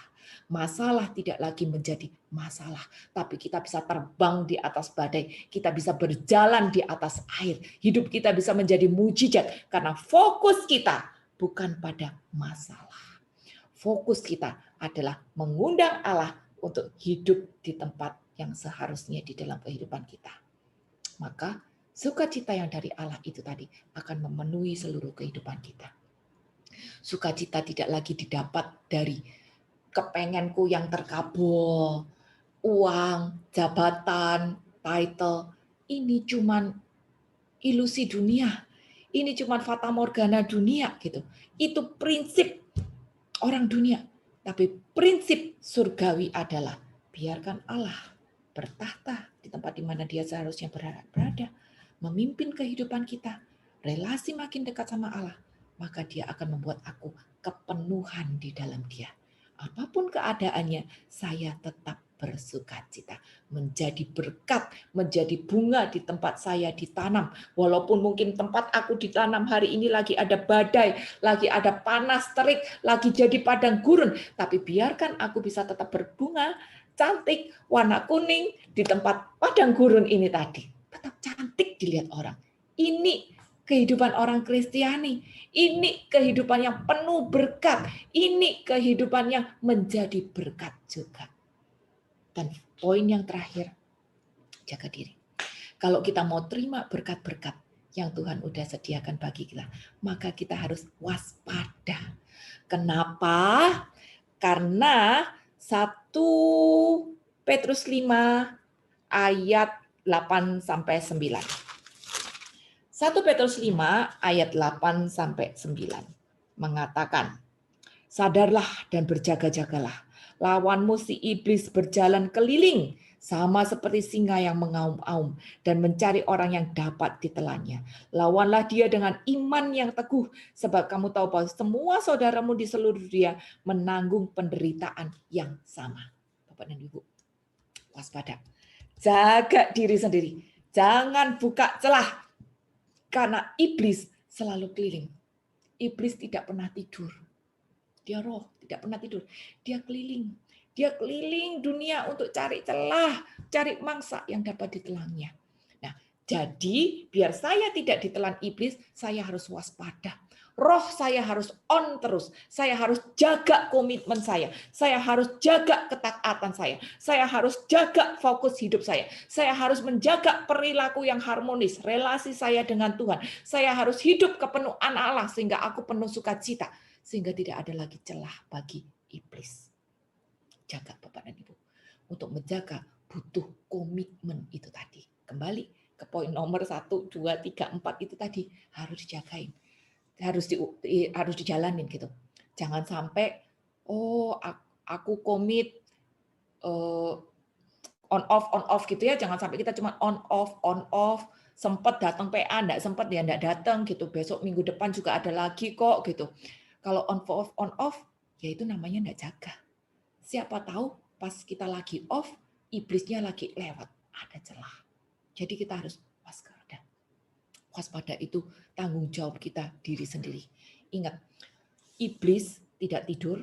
Masalah tidak lagi menjadi masalah, tapi kita bisa terbang di atas badai, kita bisa berjalan di atas air, hidup kita bisa menjadi mujizat karena fokus kita bukan pada masalah. Fokus kita adalah mengundang Allah untuk hidup di tempat yang seharusnya di dalam kehidupan kita. Maka sukacita yang dari Allah itu tadi akan memenuhi seluruh kehidupan kita. Sukacita tidak lagi didapat dari kepengenku yang terkabul, uang, jabatan, title. Ini cuman ilusi dunia. Ini cuman fata morgana dunia gitu. Itu prinsip orang dunia. Tapi prinsip surgawi adalah biarkan Allah bertahta di tempat di mana dia seharusnya berada, memimpin kehidupan kita, relasi makin dekat sama Allah, maka dia akan membuat aku kepenuhan di dalam dia. Apapun keadaannya, saya tetap bersukacita, menjadi berkat, menjadi bunga di tempat saya ditanam. Walaupun mungkin tempat aku ditanam hari ini lagi ada badai, lagi ada panas terik, lagi jadi padang gurun, tapi biarkan aku bisa tetap berbunga, cantik, warna kuning di tempat padang gurun ini tadi. Tetap cantik dilihat orang. Ini kehidupan orang Kristiani. Ini kehidupan yang penuh berkat. Ini kehidupan yang menjadi berkat juga. Dan poin yang terakhir, jaga diri. Kalau kita mau terima berkat-berkat yang Tuhan udah sediakan bagi kita, maka kita harus waspada. Kenapa? Karena 1 Petrus 5 ayat 8 sampai 9. 1 Petrus 5 ayat 8 sampai 9 mengatakan, sadarlah dan berjaga-jagalah. Lawanmu si iblis berjalan keliling sama seperti singa yang mengaum-aum dan mencari orang yang dapat ditelannya. Lawanlah dia dengan iman yang teguh, sebab kamu tahu bahwa semua saudaramu di seluruh dunia menanggung penderitaan yang sama. Bapak dan Ibu, waspada. Jaga diri sendiri. Jangan buka celah. Karena iblis selalu keliling. Iblis tidak pernah tidur. Dia roh, tidak pernah tidur. Dia keliling. Dia keliling dunia untuk cari celah, cari mangsa yang dapat ditelannya. Nah, jadi biar saya tidak ditelan iblis, saya harus waspada. Roh saya harus on terus. Saya harus jaga komitmen saya. Saya harus jaga ketaatan saya. Saya harus jaga fokus hidup saya. Saya harus menjaga perilaku yang harmonis, relasi saya dengan Tuhan. Saya harus hidup kepenuhan Allah sehingga aku penuh sukacita. Sehingga tidak ada lagi celah bagi iblis. Jaga Bapak dan Ibu. Untuk menjaga butuh komitmen itu tadi. Kembali ke poin nomor 1, 2, 3, 4 itu tadi. Harus dijagain. Harus dijalanin gitu. Jangan sampai, oh aku komit on off gitu ya. Jangan sampai kita cuma on off. Sempat datang PA, enggak sempat ya enggak datang gitu. Besok minggu depan juga ada lagi kok gitu. Kalau on off, ya itu namanya enggak jaga. Siapa tahu pas kita lagi off, iblisnya lagi lewat, ada celah. Jadi kita harus waspada. Waspada itu tanggung jawab kita diri sendiri. Ingat, iblis tidak tidur,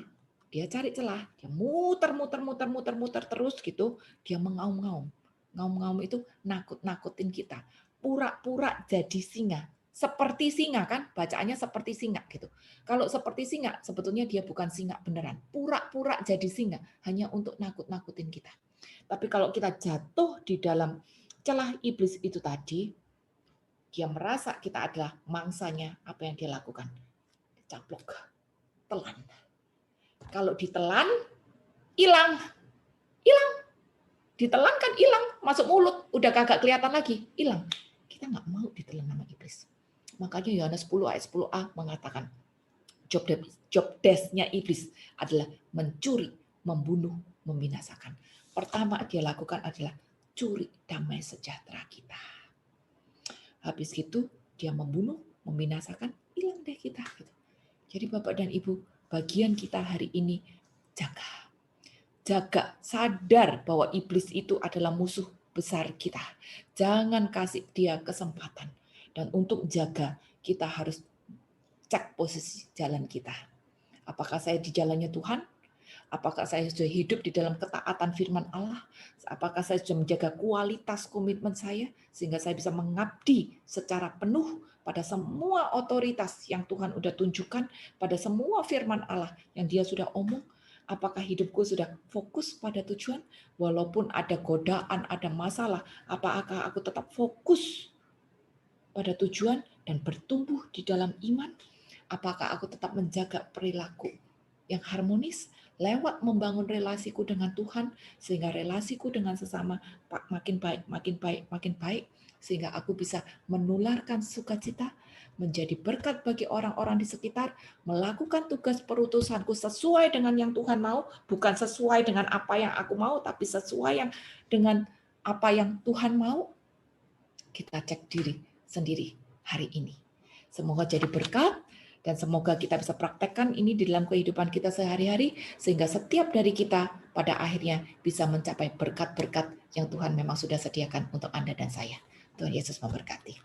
dia cari celah, dia muter terus gitu, dia mengaum-ngaum. Ngaum-ngaum itu nakut-nakutin kita. Pura-pura jadi singa. Seperti singa kan, bacaannya seperti singa gitu. Kalau seperti singa, sebetulnya dia bukan singa beneran. Pura-pura jadi singa, hanya untuk nakut-nakutin kita. Tapi kalau kita jatuh di dalam celah iblis itu tadi, dia merasa kita adalah mangsanya, apa yang dia lakukan? Dicaplok, telan. Kalau ditelan, hilang. Hilang. Ditelan kan hilang, masuk mulut, udah kagak kelihatan lagi, hilang. Kita nggak mau ditelan sama iblis. Makanya Yohanes 10 ayat 10a mengatakan, job desk-nya iblis adalah mencuri, membunuh, membinasakan. Pertama dia lakukan adalah curi damai sejahtera kita. Habis gitu dia membunuh, membinasakan, hilang deh kita. Jadi Bapak dan Ibu, bagian kita hari ini jaga, sadar bahwa iblis itu adalah musuh besar kita. Jangan kasih dia kesempatan. Dan untuk jaga, kita harus cek posisi jalan kita. Apakah saya di jalannya Tuhan? Apakah saya sudah hidup di dalam ketaatan firman Allah? Apakah saya sudah menjaga kualitas komitmen saya sehingga saya bisa mengabdi secara penuh pada semua otoritas yang Tuhan sudah tunjukkan, pada semua firman Allah yang Dia sudah omong? Apakah hidupku sudah fokus pada tujuan? Walaupun ada godaan, ada masalah, apakah aku tetap fokus pada tujuan dan bertumbuh di dalam iman? Apakah aku tetap menjaga perilaku yang harmonis lewat membangun relasiku dengan Tuhan, sehingga relasiku dengan sesama makin baik, sehingga aku bisa menularkan sukacita, menjadi berkat bagi orang-orang di sekitar, melakukan tugas perutusanku sesuai dengan yang Tuhan mau, bukan sesuai dengan apa yang aku mau, tapi sesuai dengan apa yang Tuhan mau. Kita cek diri sendiri hari ini. Semoga jadi berkat, dan semoga kita bisa praktekkan ini di dalam kehidupan kita sehari-hari, sehingga setiap dari kita pada akhirnya bisa mencapai berkat-berkat yang Tuhan memang sudah sediakan untuk Anda dan saya. Tuhan Yesus memberkati.